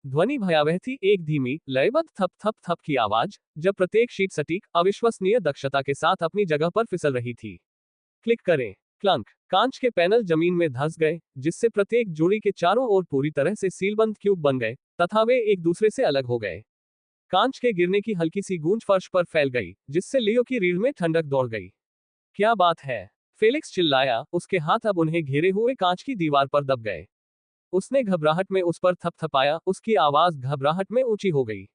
ध्वनि भयावह थी, एक धीमी, लयबद्ध थप थप थप की आवाज, जब प्रत्येक शीट सटीक, अविश्वसनीय दक्षता के साथ अपनी जगह पर फिसल रही थी। क्लिक करें। क्लंक। कांच के पैनल जमीन में धंस गए, जिससे प्रत्येक जोड़ी के चारों ओर पूरी तरह से सीलबंद क्यूब बन गए, तथा वे एक दूसरे से अलग हो गए। कांच के गिरने की हल्की सी गूंज फर्श पर फैल गई, जिससे लियो की रीढ़ में ठंडक दौड़ गई। क्या बात है? फेलिक्स चिल्लाया, उसके हाथ अब उन्हें घेरे हुए कांच की दीवार पर दब गए। उसने घबराहट में उस पर थपथपाया, उसकी आवाज घबराहट में ऊंची हो गई।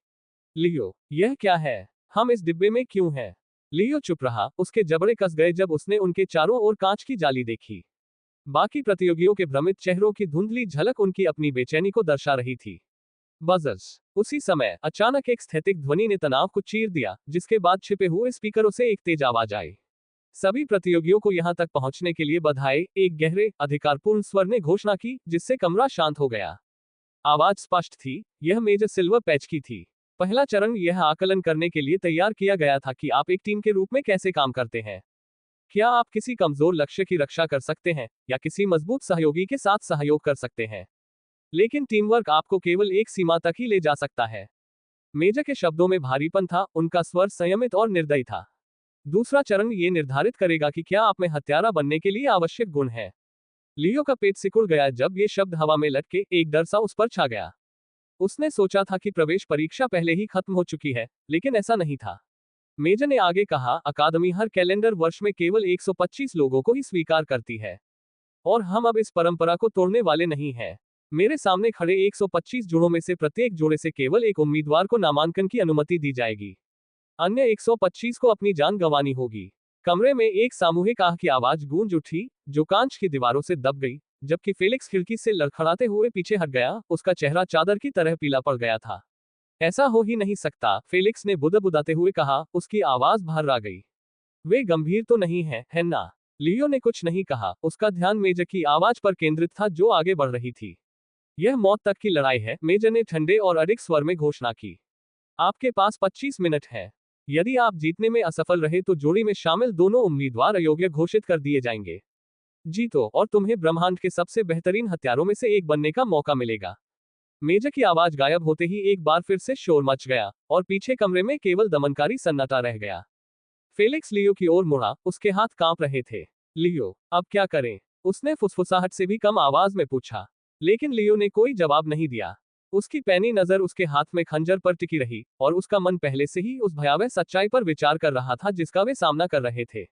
लियो, यह क्या है? हम इस डिब्बे में क्यों हैं? लियो चुप रहा, उसके जबड़े कस गए जब उसने उनके चारों ओर कांच की जाली देखी। बाकी प्रतियोगियों के भ्रमित चेहरों की धुंधली झलक उनकी अपनी बेचैनी को दर्शा रही थी। बजर्स। उसी समय अचानक एक स्थैतिक ध्वनि ने तनाव को चीर दिया, जिसके बाद छिपे हुए स्पीकरों से एक तेज आवाज आई। सभी प्रतियोगियों को यहां तक पहुंचने के लिए बधाई, एक गहरे, अधिकारपूर्ण स्वर ने घोषणा की, जिससे कमरा शांत हो गया। आवाज स्पष्ट थी, यह मेजर सिल्वर पैच की थी। पहला चरण यह आकलन करने के लिए तैयार किया गया था कि आप एक टीम के रूप में कैसे काम करते हैं। क्या आप किसी कमजोर लक्ष्य की रक्षा कर सकते हैं, या किसी मजबूत सहयोगी के साथ सहयोग कर सकते हैं। लेकिन टीमवर्क आपको केवल एक सीमा तक ही ले जा सकता है। मेजर के शब्दों में भारीपन था, उनका स्वर संयमित और निर्दयी था। दूसरा चरण ये निर्धारित करेगा कि क्या आप में हत्यारा बनने के लिए आवश्यक गुण है। लियो का पेट सिकुड़ गया जब ये शब्द हवा में लटके, एक डर सा उस पर छा गया। उसने सोचा था कि प्रवेश परीक्षा पहले ही खत्म हो चुकी है, लेकिन ऐसा नहीं था। मेजर ने आगे कहा, अकादमी हर कैलेंडर वर्ष में केवल 125 लोगों को ही स्वीकार करती है, और हम अब इस परंपरा को तोड़ने वाले नहीं हैं। मेरे सामने खड़े 125 जोड़ों में से प्रत्येक जोड़े से केवल एक उम्मीदवार को नामांकन की अनुमति दी जाएगी। अन्य 125 को अपनी जान गंवानी होगी। कमरे में एक सामूहिक आह की आवाज गूंज उठी, जो कांच की दीवारों से दब गई, जबकि फेलिक्स खिड़की से लड़खड़ाते हुए पीछे हट गया, उसका चेहरा चादर की तरह पीला पड़ गया था। ऐसा हो ही नहीं सकता, फेलिक्स ने बुदबुदाते हुए कहा, उसकी आवाज बाहर आ गई। वे गंभीर तो नहीं है ना? लियो ने कुछ नहीं कहा, उसका ध्यान मेजर की आवाज पर केंद्रित था जो आगे बढ़ रही थी। यह मौत तक की लड़ाई है, मेजर ने ठंडे और अडिग स्वर में घोषणा की। आपके पास 25 मिनट है। यदि आप जीतने में असफल रहे तो जोड़ी में शामिल दोनों उम्मीदवार अयोग्य घोषित कर दिए जाएंगे। जीतो और तुम्हें ब्रह्मांड के सबसे बेहतरीन हत्यारों में से एक बनने का मौका मिलेगा। मेजर की आवाज गायब होते ही एक बार फिर से शोर मच गया, और पीछे कमरे में केवल दमनकारी सन्नाटा रह गया। फेलिक्स लियो की ओर मुड़ा, उसके हाथ कांप रहे थे। लियो, अब क्या करें? उसने फुसफुसाहट से भी कम आवाज में पूछा। लेकिन लियो ने कोई जवाब नहीं दिया। उसकी पैनी नजर उसके हाथ में खंजर पर टिकी रही, और उसका मन पहले से ही उस भयावह सच्चाई पर विचार कर रहा था जिसका वे सामना कर रहे थे।